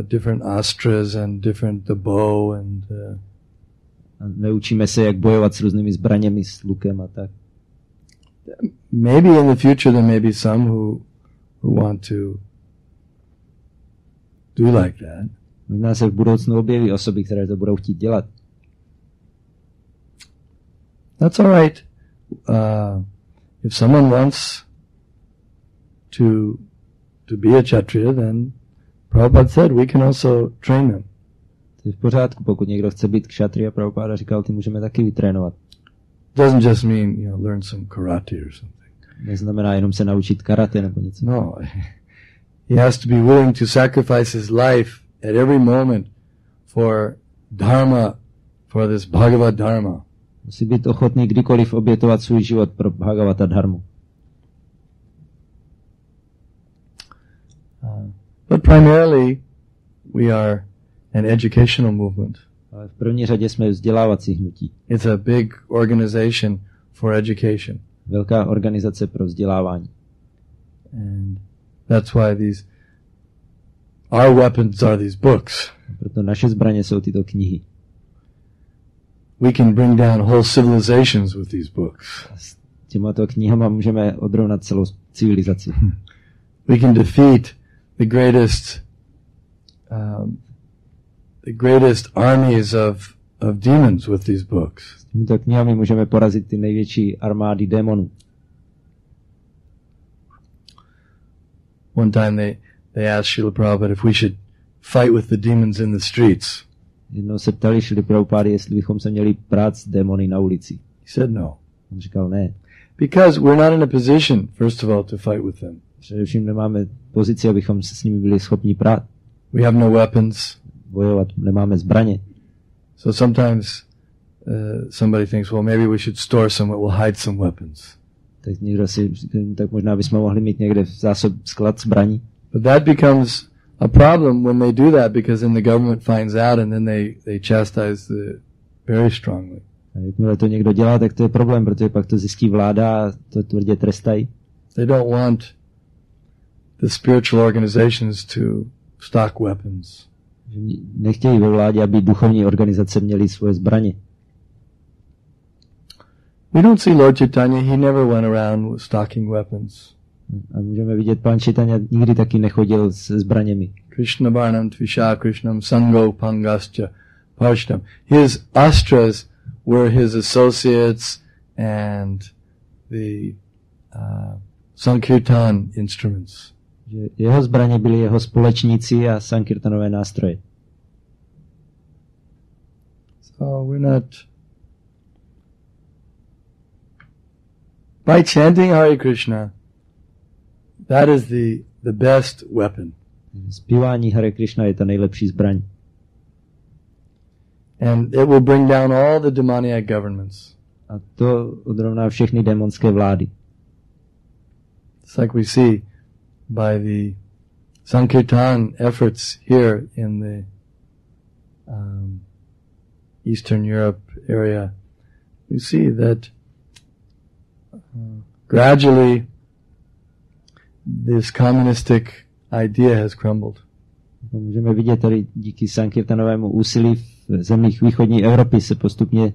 different astras and the bow and a neučíme se, jak bojovat s různými zbraněmi, s lukem a tak. Maybe in the future there may be some who want to do like that. Možná se v budoucnu objeví osoby, které to budou chtít dělat. That's all right. If someone wants to be a Kshatriya, then Prabhupada said we can also train them. To je v pořádku, pokud někdo chce být kšatriya, Prabhupada říkal, ty můžeme taky vytrénovat. Doesn't just mean, learn some karate or something. Neznamená jenom se naučit karate nebo něco. No. He has to be willing to sacrifice his life at every moment for dharma, for this Bhagavad dharma. Musí být ochotný kdykoliv obětovat svůj život pro Bhagavata dharmu. But primarily we are an educational movement. Ale v první řadě jsme vzdělávací hnutí. It's a big organization for education. Velká organizace pro vzdělávání. And that's why our weapons are these books. Proto naše zbraně jsou tyto knihy. We can bring down whole civilizations with these books. S těmato knihama můžeme odrovnat celou civilizaci. We can defeat the greatest armies of demons with these books. S těmito knihami můžeme porazit ty největší armády démonů. One time they asked Srila Prabhupada if we should fight with the demons in the streets. Jednou se ptali Šrily Prabhupády, jestli bychom se měli prát s démony na ulici. He said no. On říkal ne. Because we're not in a position, first of all, to fight with them. Především nemáme pozici, abychom se s nimi byli schopni prát. We have no weapons. Bojovat, nemáme zbraně. So sometimes somebody thinks, well, maybe we should store somewhere, we'll hide some weapons. Tak někdo si, tak možná bychom mohli mít někde sklad zbraní. But that becomes a problem when they do that, because then the government finds out and then they chastise very strongly. A jakmile to někdo dělá, tak to je problém, protože pak to zjistí vláda a to tvrdě trestají. They don't want the spiritual organizations to stock weapons. Nechtějí ve vládě, aby duchovní organizace měly svoje zbraně. We don't see Lord Chaitanya, he never went around stocking weapons. A můžeme vidět, pán Chaitanya nikdy taky nechodil se zbraněmi. Krishna Varnam Tvisha Krishnam Sango Pangascha Parshtam. His astras were his associates and the Sankirtan instruments. Že jeho zbraně byly jeho společníci a sankirtanové nástroje. So we're not... By chanting Hare Krishna, that is the best weapon. Zpívání Hare Krishna je ta nejlepší zbraň. And it will bring down all the demoniac governments. A to odrovná všechny démonské vlády. It's like we see by the Sankirtan efforts here in the Eastern Europe area. You see that gradually this communistic idea has crumbled. Můžeme vidět tady díky sankirtanovému úsilí v zemích východní Evropy se postupně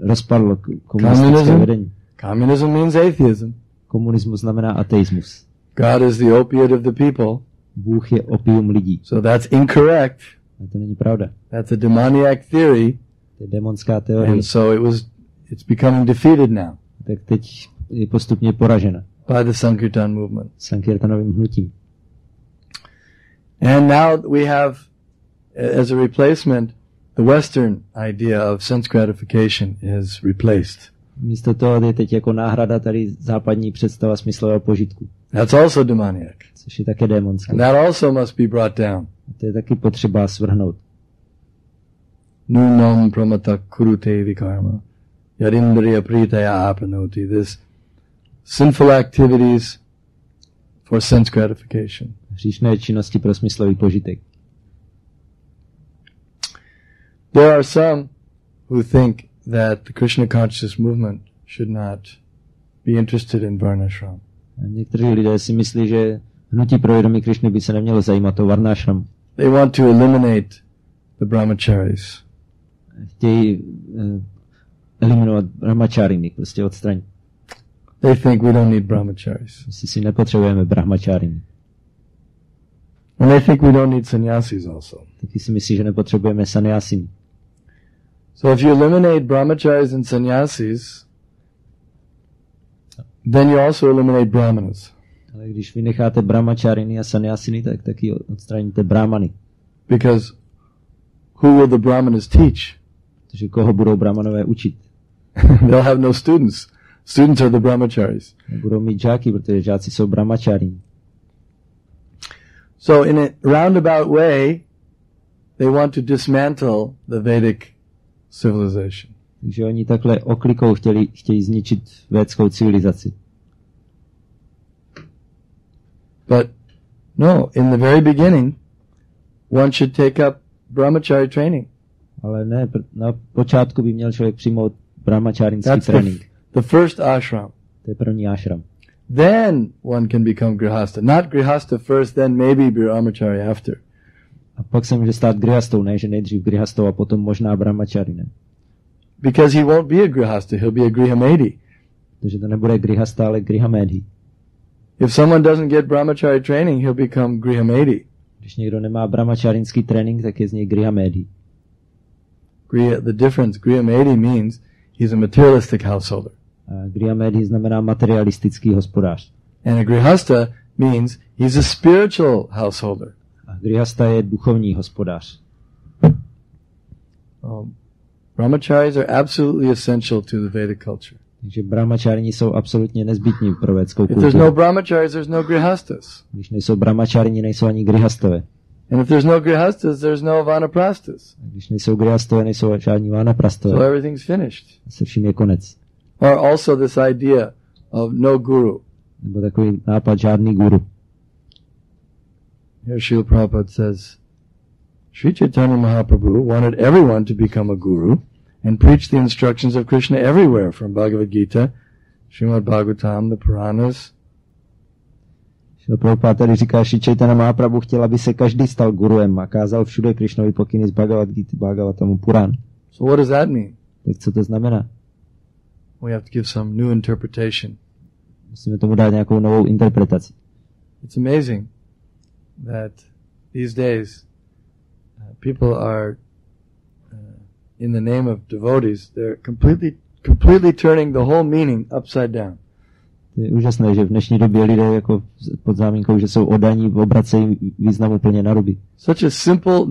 rozpadlo komunistické vedení. Communism means atheism. Komunismus znamená ateismus. God is the opiate of the people. Bůh je opium lidí. So that's incorrect. A to není pravda. That's a demoniac theory. To je démonská teorie. And so it's becoming defeated now. Tak teď je postupně poražena. By the Sankirtan movement. Sankirtanovým hnutím. And now we have, as a replacement, the Western idea of sense gratification is replaced. Místo toho je teď jako náhrada tady západní představa smyslového požitku. That's also demoniac. Což je také démonské. And that also must be brought down. A to je taky potřeba svrhnout. Nunam pramata kurute vikarma. Yadindriya pritaya apanoti. This sinful activities for sense gratification. Hříšné činnosti pro smyslový požitek. There are some who think that the Krishna consciousness movement should not be interested in varnashram. Někteří lidé si myslí, že hnutí pro vědomí Krišny by se nemělo zajímat o varnášram. They want to eliminate the brahmacharis. Chtějí eliminovat brahmachariny, prostě odstranit. They think we don't need brahmacharis. Myslí si, nepotřebujeme brahmachariny. And they think we don't need sannyasis also. Taky si myslí, že nepotřebujeme sannyasiny. So if you eliminate brahmacharis and sannyasis, then you also eliminate brahmanas. Ale když vynecháte brahmachariny a sannyasiny, tak taky odstraníte brahmany. Because who will the brahmanas teach? Protože koho budou brahmanové učit? They'll have no students. Students are the brahmacharis. Budou mít žáky, protože žáci jsou brahmacharini. So in a roundabout way, they want to dismantle the Vedic civilization. Takže oni takhle oklikou chtějí zničit védskou civilizaci. But no, in the very beginning, one should take up brahmachari training. Ale ne, na počátku by měl člověk přijmout brahmacharinský trénink. The first ashram. To je první ashram. Then one can become grihasta. Not grihasta first, then maybe brahmachari after. A pak se může stát grihastou, ne, že nejdřív grihastou a potom možná brahmacharinem. Because he won't be a grihasta, he'll be a grihamedi. Takže to nebude grihasta, ale grihamedi. If someone doesn't get brahmachari training, he'll become grihamedi. Když někdo nemá brahmacharinský trénink, tak je z něj grihamedi. The difference, grihamedi means he's a materialistic householder. A grihamedi znamená materialistický hospodář. And a grihasta means he's a spiritual householder. A grihasta je duchovní hospodář. Brahmacharis are absolutely essential to the Vedic culture. Takže brahmacharini jsou absolutně nezbytní pro védskou kulturu. If there's no brahmacharis, there's no grihastas. Když nejsou brahmacharini, nejsou ani grihastové. And if there's no grihastas, there's no vanaprastas. Když nejsou grihastové, nejsou žádní vanaprastové. So everything's finished. Se vším je konec. Or also this idea of no guru. Nebo takový nápad žádný guru. Here Srila Prabhupada says, Sri Chaitanya Mahaprabhu wanted everyone to become a guru and preach the instructions of Krishna everywhere, from Bhagavad Gita, Srimad Bhagavatam, the Puranas. Srila Prabhupada tady říká, Sri Chaitanya Mahaprabhu chtěl, aby se každý stal guruem a kázal všude Krishnovi pokyny z Bhagavad Gita, Bhagavatamu, Puran. So what does that mean? Tak co to znamená? We have to give some new interpretation. Musíme tomu dát nějakou novou interpretaci. It's amazing that these days people are in the name of devotees, they're completely turning the whole meaning upside down. Je úžasné, že v dnešní době lidé jako pod záminkou, že jsou oddaní, obracejí význam úplně na ruby. Such a simple,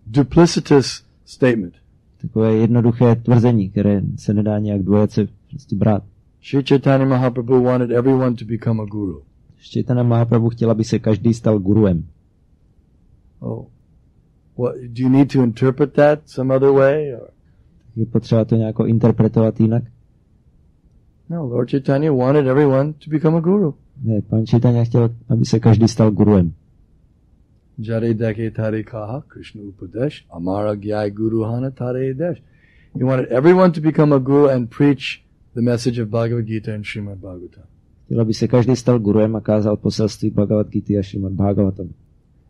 duplicitous statement. Takové jednoduché tvrzení, které se nedá nějak dvojace prostě brát. Sri Chaitanya Mahaprabhu wanted everyone to become a guru. Chaitanya Mahaprabhu chtěl, aby se každý stal guruem. Oh, what, do you need to interpret that some other way? Or? Je potřeba to nějak interpretovat jinak? No, Lord Chaitanya wanted everyone to become a guru. Ne, pan Chaitanya chtěl, aby se každý stal guruem. Jare dake tare kaha Krishna upadesh amara gyai guru hana tare desh. He wanted everyone to become a guru and preach the message of Bhagavad Gita and Srimad Bhagavatam. Chtěl, aby se každý stal guruem a kázal poselství Bhagavad Gita a Srimad Bhagavatam.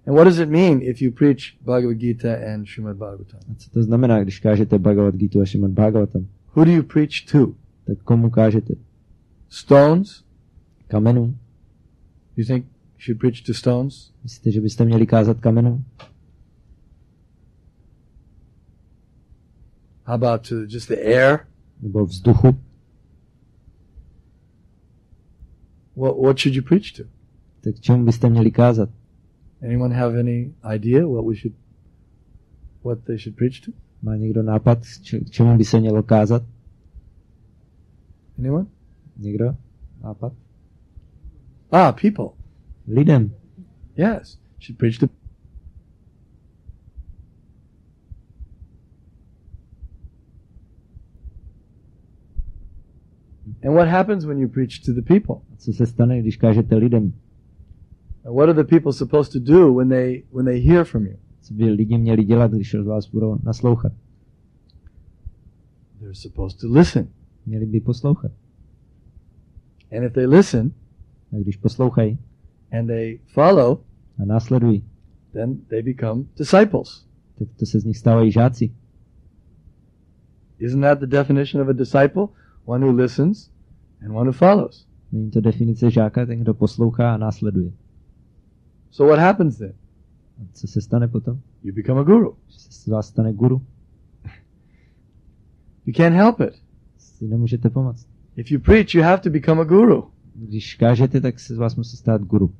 And what does it mean if you preach Bhagavad Gita and Srimad Bhagavatam? A co to znamená, když kážete Bhagavad Gita a Srimad Bhagavatam? Who do you preach to? Tak komu kážete? Stones? Kamenům? You think you should preach to stones? Myslíte, že byste měli kázat kamenům? How about to just the air? Nebo vzduchu? What should you preach to? Tak čemu byste měli kázat? Anyone have any idea what they should preach to? Má někdo nápad, k čemu by se mělo kázat? Anyone? Někdo? Nápad? People. Lidem. Yes. Should preach to. And what happens when you preach to the people? Co se stane, když kážete lidem? What are the people supposed to do when they hear from you? Co by lidi měli dělat, když od vás budou naslouchat? They're supposed to listen. Měli by poslouchat. And if they listen, a když poslouchají and they follow, a následují, then they become disciples. Tak to se z nich stávají žáci. Isn't that the definition of a disciple? One who listens and one who follows. Není to definice žáka, ten, kdo poslouchá a následuje. So what happens then? A co se stane potom? You become a guru. Se z vás stane guru. You can't help it. Si nemůžete pomoct. If you preach, you have to become a guru. Když kážete, tak se z vás musí stát guru.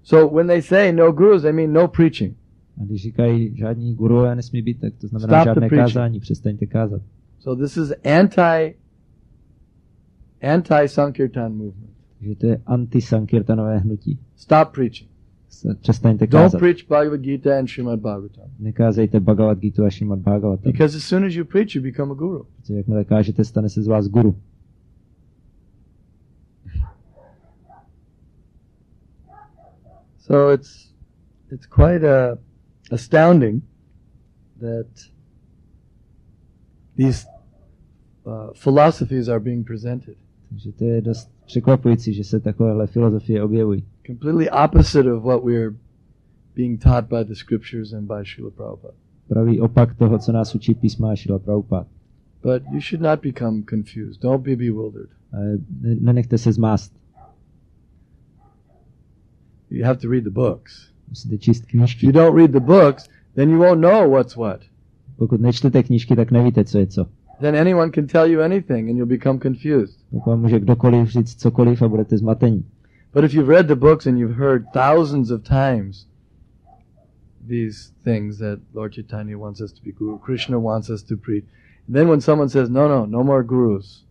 So when they say no gurus, they mean no preaching. A když říkají žádní gurové nesmí být, tak to znamená žádné kázání, přestaňte kázat. So this is anti-Sankirtan movement. Takže to je anti-sankirtanové hnutí. Stop preaching. Přestaňte kázat. Don't preach Bhagavad Gita and Srimad Bhagavatam. Nekázejte Bhagavad Gita a Srimad Bhagavatam. Because as soon as you preach, you become a guru. Protože jakmile kážete, stane se z vás guru. So it's quite astounding that these philosophies are being presented. Takže to je dost překvapující, že se takovéhle filozofie objevují. Completely opposite of what we're being taught by the scriptures and by Srila Prabhupada. Pravý opak toho, co nás učí písma Srila Prabhupada. But you should not become confused. Don't be bewildered. Nenechte se zmást. You have to read the books. Musíte číst knížky. If you don't read the books, then you won't know what's what. Pokud nečtete knížky, tak nevíte, co je co. Then anyone can tell you anything and you'll become confused. Tak vám může kdokoliv říct cokoliv a budete zmatení. But if you've read the books and you've heard thousands of times these things that Lord Chaitanya wants us to be guru, Krishna wants us to preach, and then when someone says, no more gurus.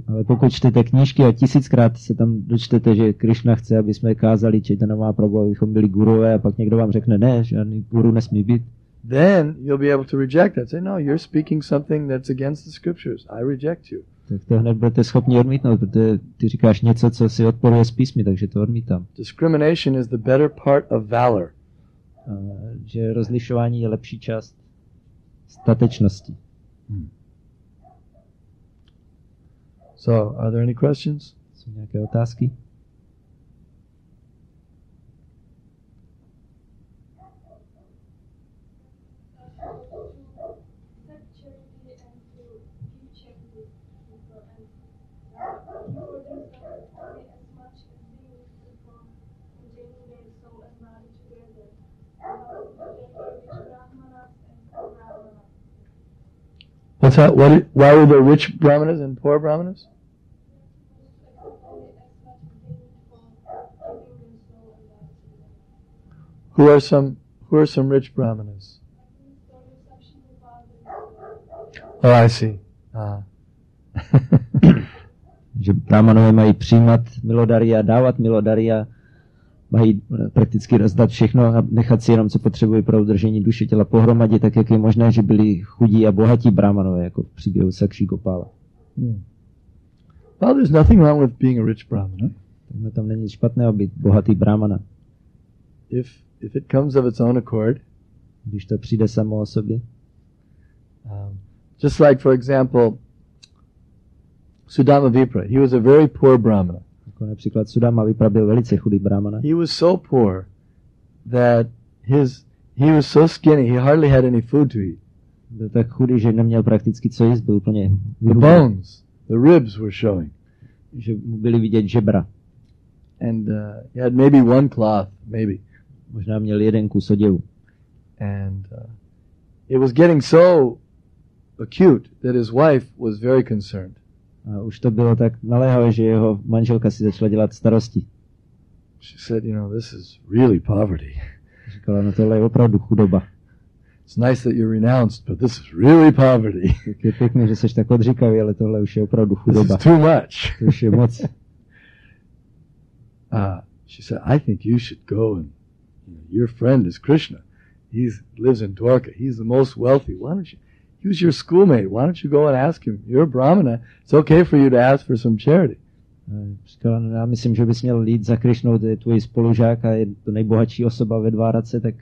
Ale pokud čtete knížky a 1000krát se tam dočtete, že Krishna chce, aby jsme kázali Chaitanya Mahaprabhu, abychom byli gurové, a pak někdo vám řekne, ne, žádný guru nesmí být. Then you'll be able to reject that. Say, no, you're speaking something that's against the scriptures. I reject you. Tak to hned budete schopni odmítnout, protože ty říkáš něco, co si odporuje s písmy, takže to odmítám. Discrimination is the better part of valor. Že rozlišování je lepší část statečnosti. So, are there any questions? Jsou nějaké otázky? What's that? Why were there rich brahmanas and poor brahmanas? Who are some rich brahmanas? Oh, I see. Že brahmanové mají přijímat milodary a dávat milodary a mají prakticky rozdat všechno a nechat si jenom, co potřebují pro udržení duše těla pohromadě, tak jak je možné, že byli chudí a bohatí brahmanové, jako v příběhu Sakshi Gopala. Well, there's nothing wrong with being a rich brahmana. Takže tam není špatného být bohatý brahmana. If it comes of its own accord. Když to přijde samo o sobě. Just like, for example, Sudama Vipra. He was a very poor brahmana. Jako například Sudama Vipra byl velice chudý brahmana. He was so poor that he was so skinny, he hardly had any food to eat. Byl tak chudý, že neměl prakticky co jíst, byl úplně The bones, the ribs were showing. Že mu byly vidět žebra. And he had maybe one cloth, maybe. Možná měl jeden kus oděvu. And it was getting so acute that his wife was very concerned. A už to bylo tak naléhavé, že jeho manželka si začala dělat starosti. She said, this is really poverty. Říkala, no tohle je opravdu chudoba. It's nice that you're renounced, but this is really poverty. Tak je pěkný, že jsi tak odříkavý, ale tohle už je opravdu This chudoba. is too much. To už je moc. She said, I think you should go and your friend is Krishna. He lives in Dwarka. He's the most wealthy. Why don't you? He was your schoolmate. Why don't you go and ask him? You're a brahmana. It's okay for you to ask for some charity. Říkala, no já myslím, že bys měl jít za Krišnou, to je tvůj spolužák a je to nejbohatší osoba ve Dvárace, tak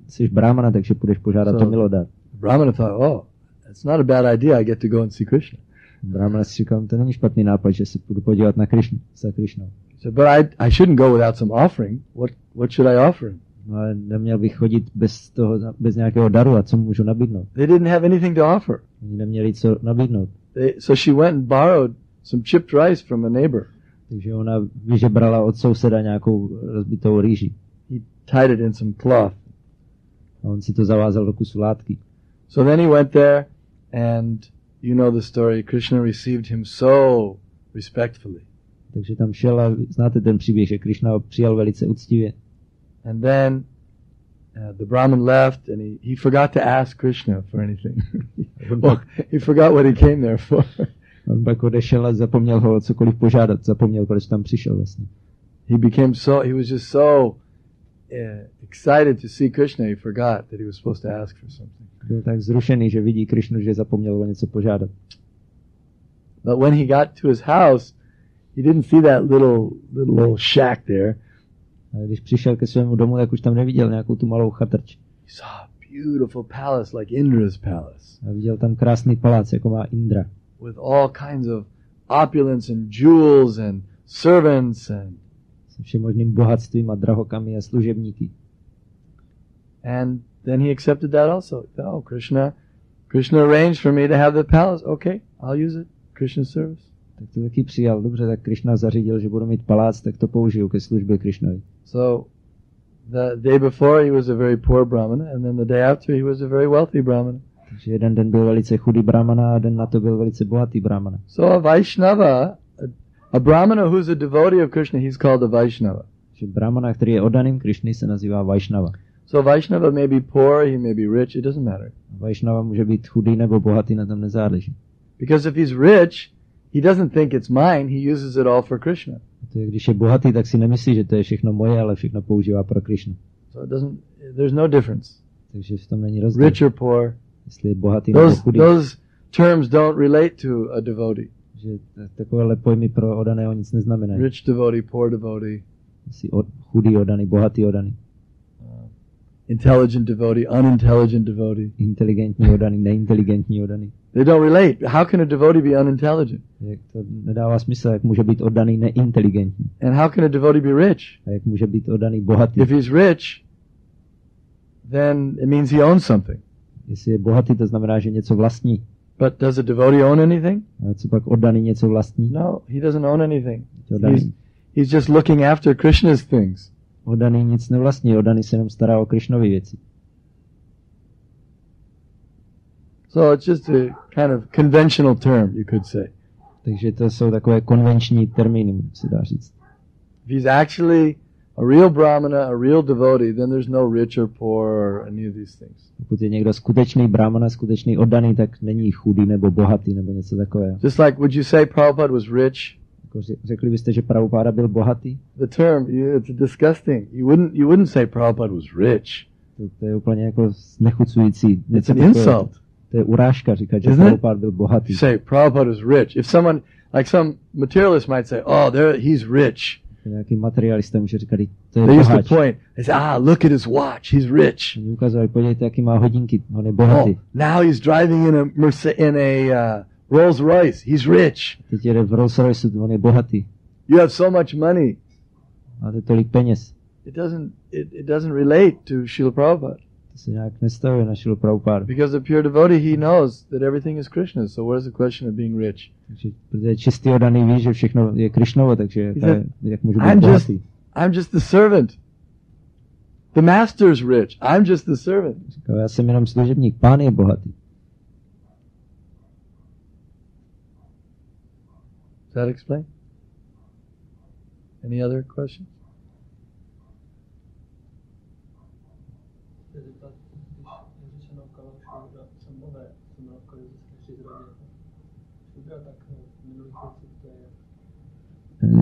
jsi brahmana, takže půjdeš požádat o milodar. Brahmana thought, oh, it's not a bad idea. I get to go and see Krishna. Brahmana si říkal, to není špatný nápad, že se půjdu podívat na Krišnu, za Krišnou. So, but I shouldn't go without some offering. What should I offer him? No ale neměl bych chodit bez nějakého daru a co mu můžu nabídnout? They didn't have anything to offer. Oni neměli co nabídnout. So she went and borrowed some chipped rice from a neighbor. Takže ona vyžebrala od souseda nějakou rozbitou rýži. He tied it in some cloth. A on si to zavázal do kusu látky. So then he went there and you know the story. Krishna received him so respectfully. Takže tam šel a znáte ten příběh, že Krishna ho přijal velice úctivě. And then the Brahmin left and he forgot to ask Krishna for anything. Well, he forgot what he came there for. On pak odešel a zapomněl ho cokoliv požádat, zapomněl, proč tam přišel vlastně. He was just so excited to see Krishna, he forgot that he was supposed to ask for something. Byl tak zrušený, že vidí Krishnu, že zapomněl o něco požádat. But when he got to his house, he didn't see that little shack there. A když přišel ke svému domu, tak už tam neviděl nějakou tu malou chatrč. He saw a beautiful palace like Indra's palace. A viděl tam krásný palác, jako má Indra. With all kinds of opulence and jewels and servants and Se všem možným bohatstvím a drahokami a služebníky. And then he accepted that also. Oh, Krishna arranged for me to have the palace. Okay, I'll use it. Krishna's service. Tak to taky přijal. Dobře, tak Krishna zařídil, že budu mít palác, tak to použiju ke službě Krishnovi. So the day before he was a very poor brahmana, and then the day after he was a very wealthy brahmana. Takže jeden den byl velice chudý brahmana a den na to byl velice bohatý brahmana. So a Vaishnava, a brahmana who's a devotee of Krishna, he's called a Vaishnava. Že brahmana, který je oddaným Krishny, se nazývá Vaishnava. So Vaishnava may be poor, he may be rich, it doesn't matter. Vaishnava může být chudý nebo bohatý, na tom nezáleží. Because if he's rich, he doesn't think it's mine, he uses it all for Krishna. To je, když je bohatý, tak si nemyslí, že to je všechno moje, ale všechno používá pro Krishnu. So there's no difference. Takže v tom není rozdíl. Rich or poor. Jestli je bohatý nebo chudý. Those terms don't relate to a devotee. Že takovéhle pojmy pro oddaného nic neznamenají. Rich devotee, poor devotee. Jsi chudý oddaný, bohatý oddaný. Intelligent devotee, unintelligent devotee. Inteligentní oddaný, neinteligentní oddaný. They don't relate. How can a devotee be unintelligent? Jak to nedává smysl, jak může být oddaný neinteligentní. And how can a devotee be rich? A jak může být oddaný bohatý? If he's rich, then it means he owns something. Jestli je bohatý, to znamená, že něco vlastní. But does a devotee own anything? A co pak oddaný něco vlastní? No, he doesn't own anything. He's just looking after Krishna's things. Oddaný nic nevlastní, oddaný se jenom stará o Krishnovy věci. So it's just a kind of conventional term, you could say. Takže to jsou takové konvenční termíny, se dá říct. If he's actually a real brahmana, a real devotee, then there's no rich or poor or any of these things. Pokud je někdo skutečný brahmana, skutečný oddaný, tak není chudý nebo bohatý nebo něco takového. Just like, would you say Prabhupada was rich? Řekli byste, že Prabhupada byl bohatý? The term, it's disgusting. You wouldn't say Prabhupada was rich. To je úplně jako znechucující. It's an insult. To je urážka říkat, že Prabhupada byl bohatý. You say Prabhupada was rich. If someone, like some materialist might say, oh, he's rich. Nějaký materialista může říkat, to je They used to boháč. point. They say, look at his watch. He's rich. Oni ukazovali, podívejte, jaký má hodinky, on je bohatý. Oh, now he's driving in a Rolls Royce. He's rich. Teď jede v Rolls Royce, on je bohatý. You have so much money. Máte tolik peněz. It doesn't relate to Srila Prabhupada. To se nějak nestavuje na Šrilu Prabhupádu. Because the pure devotee, he knows that everything is Krishna. So what is the question of being rich? Takže protože čistý oddaný ví, že všechno je Krishnovo, takže jak můžu být I'm bohatý. just the servant. The master's rich. I'm just the servant. Říkal, já jsem jenom služebník, pán je bohatý. Does that explain? Any other questions?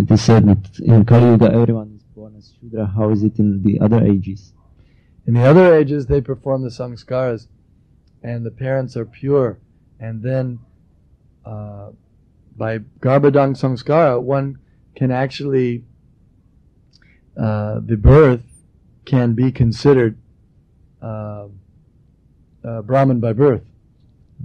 It is said that in Kali Yuga everyone is born as Shudra. How is it in the other ages? In the other ages, they perform the sanskaras, and the parents are pure. And then, by Garbhadang Samskara, one can actually, the birth can be considered Brahman by birth.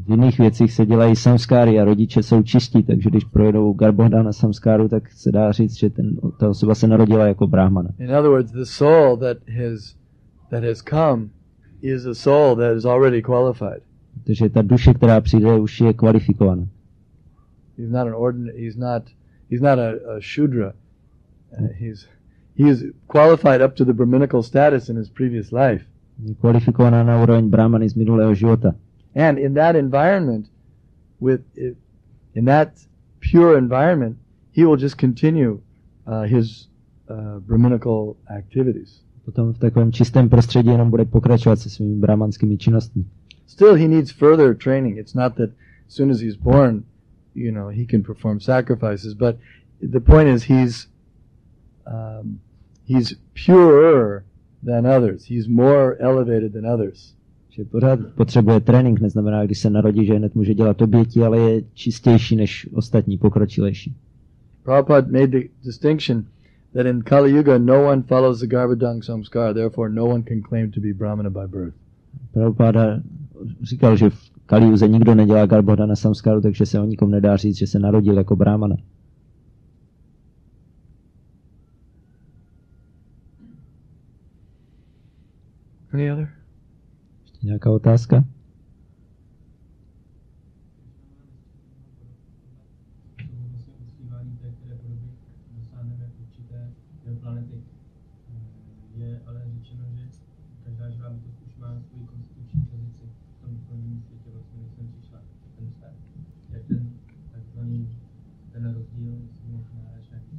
V jiných věcích se dělají samskáry a rodiče jsou čistí, takže když projedou Garbhodana samskáru, tak se dá říct, že ta osoba se narodila jako brahmana. In other words, the soul that has come is a soul that is already qualified. Protože ta duše, která přijde, už je kvalifikovaná. He's not a Shudra. He is qualified up to the Brahminical status in his previous life. Je kvalifikovaná na úroveň brahmany z minulého života. And in that environment, in that pure environment, he will just continue his Brahminical activities. Potom v takovém čistém prostředí jenom bude pokračovat se svými brahmanskými činnostmi. Still, he needs further training. It's not that as soon as he's born, he can perform sacrifices. But the point is, he's purer than others. He's more elevated than others. Že pořád potřebuje trénink, neznamená, když se narodí, že hned může dělat oběti, ale je čistější než ostatní, pokročilejší. Prabhupada made the distinction that in Kali Yuga no one follows the Garbhadang Samskara, therefore no one can claim to be Brahmana by birth. Prabhupada říkal, že v Kali Yuze nikdo nedělá Garbhodana samskaru, takže se o nikom nedá říct, že se narodil jako brahmana. Any other? Ještě nějaká otázka? Je ale řečeno, že každá živá bytost už má svůj konstituční pozici v tom duchovním světě, vlastně než jsem přišla ten vztah. Jak ten rozdíl si možná nějaký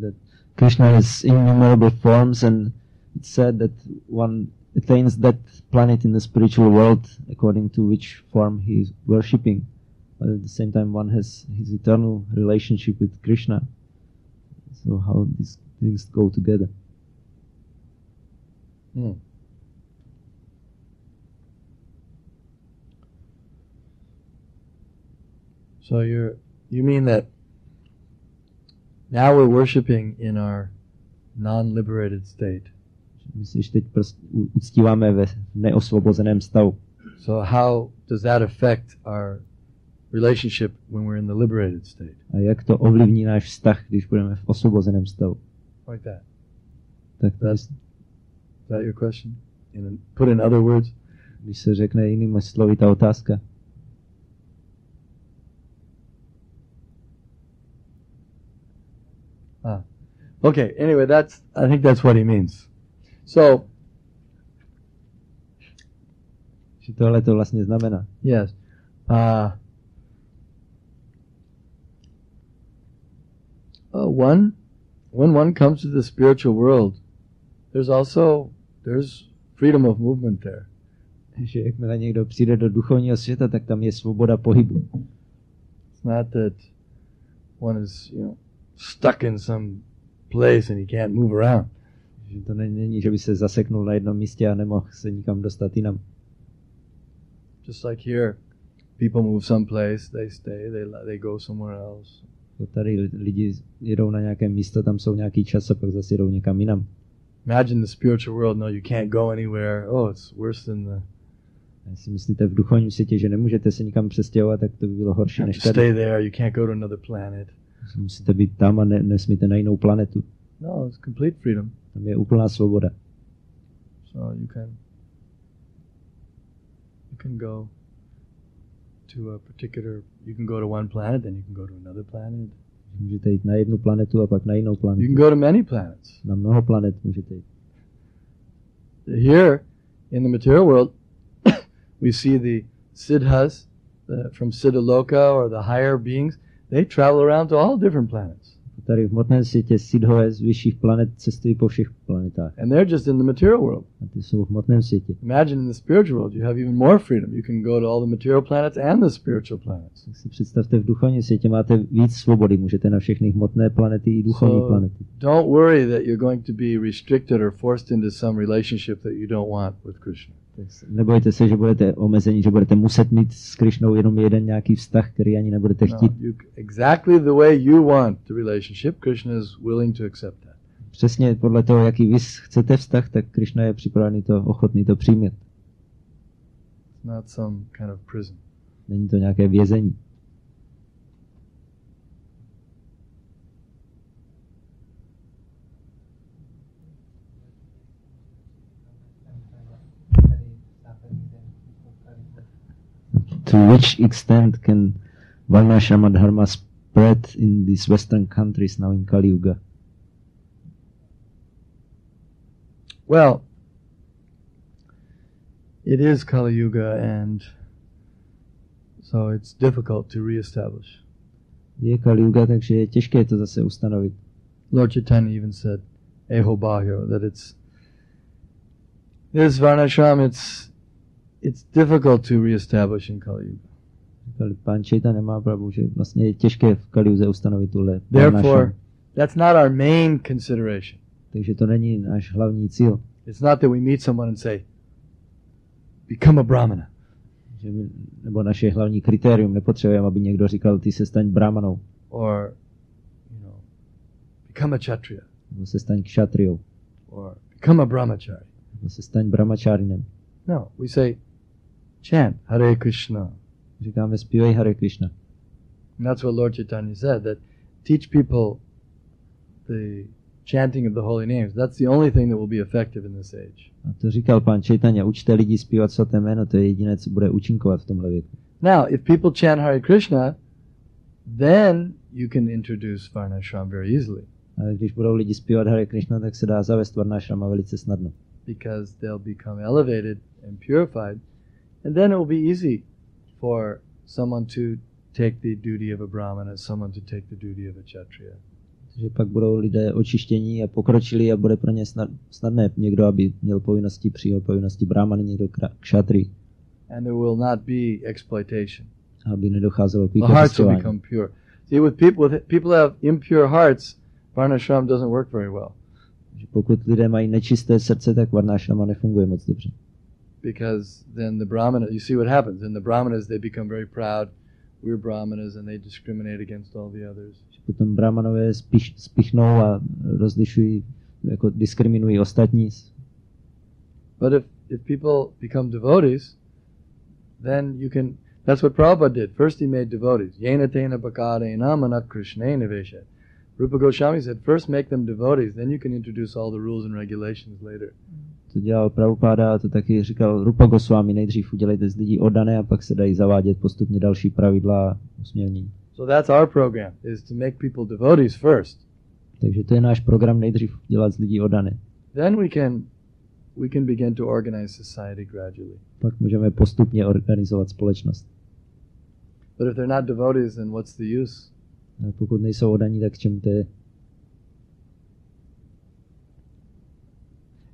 That Krishna has innumerable forms, and it's said that one attains that planet in the spiritual world according to which form he is worshipping. But at the same time one has his eternal relationship with Krishna. So how these things go together? So you mean that now we're worshipping in our non-liberated state. Myslíš, teď uctíváme ve neosvobozeném stavu. So how does that affect our relationship when we're in the liberated state? A jak to ovlivní náš vztah, když budeme v osvobozeném stavu? Like that. Tak Is that your question? Put in other words? Když se řekne jinými slovy ta otázka. Okay, anyway, I think that's what he means. So, Že tohle to vlastně znamená. yes. When one comes to the spiritual world, there's freedom of movement there. Že jakmile někdo přijde do duchovního světa, tak tam je svoboda pohybu. It's not that one is, stuck in some place and he can't move around. Že to není, že by se zaseknul na jednom místě a nemohl se nikam dostat jinam. Just like here, people move someplace, they stay, they go somewhere else. Jako tady lidi jedou na nějaké místo, tam jsou nějaký čas a pak zase jedou někam jinam. Imagine the spiritual world, no, you can't go anywhere. Oh, it's worse than the... Jestli myslíte v duchovním světě, že nemůžete se nikam přestěhovat, tak to by bylo horší než tady. Stay there, you can't go to another planet. Musíte být tam a nesmíte na jinou planetu. No, it's complete freedom. Tam je úplná svoboda. So you can go to a particular, you can go to one planet, then you can go to another planet. Můžete jít na jednu planetu a pak na jinou planetu. You can go to many planets. Na mnoho planet můžete jít. Here, in the material world, we see the siddhas from Siddhaloka or the higher beings. They travel around to all different planets. Tady v hmotném světě siddhové z vyšších planet cestují po všech planetách. And they're just in the material world. A ty jsou v hmotném světě. Imagine in the spiritual world, you have even more freedom. You can go to all the material planets and the spiritual planets. Tak si představte, v duchovním světě máte víc svobody. Můžete na všechny hmotné planety i duchovní planety. Don't worry that you're going to be restricted or forced into some relationship that you don't want with Krishna. Nebojte se, že budete omezení, že budete muset mít s Krishnou jenom jeden nějaký vztah, který ani nebudete chtít. No, exactly the way you want the relationship, Krishna is willing to accept that. Přesně podle toho, jaký vy chcete vztah, tak Krishna je připravený ochotný to přijmout. It's not some kind of prison. Není to nějaké vězení. To which extent can Varnashrama Dharma spread in these Western countries now in Kali Yuga? Well, it is Kali Yuga, and so it's difficult to reestablish. Je Kali Yuga, takže je těžké to zase ustanovit. Lord Chaitanya even said, "Eho Bahyo," that this Varnashram, it's difficult to reestablish in Kali Yuga. Pán Chaitanya má pravdu, že vlastně je těžké v Kali Yuze ustanovit tuhle. Therefore, that's not our main consideration. Takže to není náš hlavní cíl. It's not that we meet someone and say, become a brahmana. Nebo naše hlavní kritérium nepotřebujeme, aby někdo říkal, ty se staň brahmanou. Or, become a kshatriya. Nebo se staň kshatriyou. Or become a brahmachari. Nebo se staň brahmacharinem. No, we say, chant Hare Krishna. Říkáme, zpívej Hare Krishna. And that's what Lord Chaitanya said, that teach people the chanting of the holy names. That's the only thing that will be effective in this age. A to říkal pán Chaitanya, učte lidi zpívat svaté jméno, to je jediné, co bude účinkovat v tomhle věku. Now, if people chant Hare Krishna, then you can introduce Varnashram very easily. Ale když budou lidi zpívat Hare Krishna, tak se dá zavést Varnashrama velice snadno. Because they'll become elevated and purified, and then it will be easy for someone to take the duty of a brahmana, someone to take the duty of a kshatriya. Takže pak budou lidé očištění a pokročilí a bude pro ně snadné někdo, aby měl povinnosti, přijal povinnosti brahmany, někdo kshatri. And there will not be exploitation. Aby nedocházelo k The hearts will vykořisťování. become pure. See, with people have impure hearts, Varnashram doesn't work very well. Pokud lidé mají nečisté srdce, tak Varnashrama nefunguje moc dobře. Because then the brahmana, you see what happens. Then the brahmanas, they become very proud. We're brahmanas, and they discriminate against all the others. Potom brahmanové spichnou a rozlišují, jako diskriminují ostatní. But if people become devotees, then you can, that's what Prabhupada did. First he made devotees. Yena tena bhakadena manat krishnena vesha. Rupa Goswami said, first make them devotees, then you can introduce all the rules and regulations later. To dělal Prabhupada a to taky říkal Rupa Goswami, nejdřív udělejte z lidí oddané a pak se dají zavádět postupně další pravidla a usměrnění. So that's our program, is to make people devotees first. Takže to je náš program, nejdřív dělat z lidí oddané. Then we can begin to organize society gradually. Pak můžeme postupně organizovat společnost. But if they're not devotees, then what's the use? A pokud nejsou oddaní, tak k čemu to je?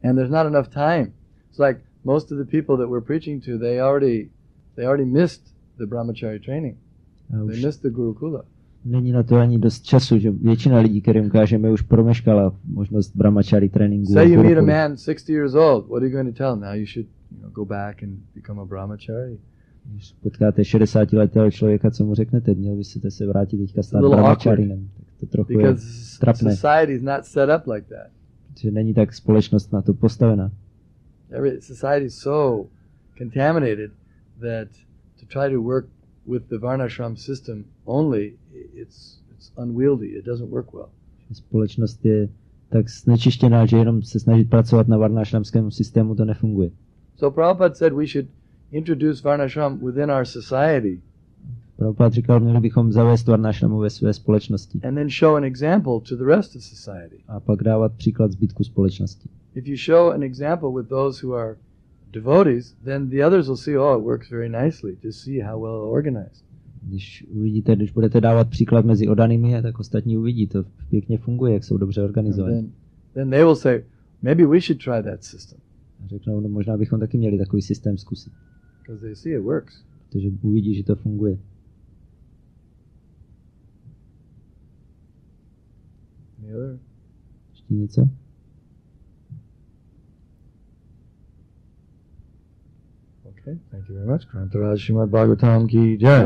And there's not enough time. It's like most of the people that we're preaching to, they already missed the brahmachari training. They missed the Gurukula. Není na to ani dost času, že většina lidí, kterým kážeme, už promeškala možnost brahmachari tréninku. Say you meet a man 60 years old, what are you going to tell him? Now you should go back and become a brahmachari. Když potkáte 60letého člověka, co mu řeknete, měl byste se vrátit teďka stát brahmacharinem. Tak to trochu je trapné. Society is not set up like that. Protože není tak společnost na to postavená. Every society is so contaminated that to try to work with the varnashram system only, it's unwieldy. It doesn't work well. Společnost je tak znečištěná, že jenom se snažit pracovat na varnashramském systému to nefunguje. So Prabhupada said we should introduce varnashram within our society. Prabhupada říkal, měli bychom zavést varnashramu ve své společnosti. And then show an example to the rest of society. A pak dávat příklad zbytku společnosti. If you show an example with those who are devotees, then the others will see, oh, it works very nicely, to see how well organized. Když budete dávat příklad mezi oddanými, tak ostatní uvidí, to pěkně funguje, jak jsou dobře organizovaní. Then they will say, maybe we should try that system. A řeknou, no možná bychom taky měli takový systém zkusit. Because they see it works. Protože uvidí, že to funguje. Any other? Ještě něco? Okay, thank you very much. Grantaraj Srimad Bhagavatam ki jai.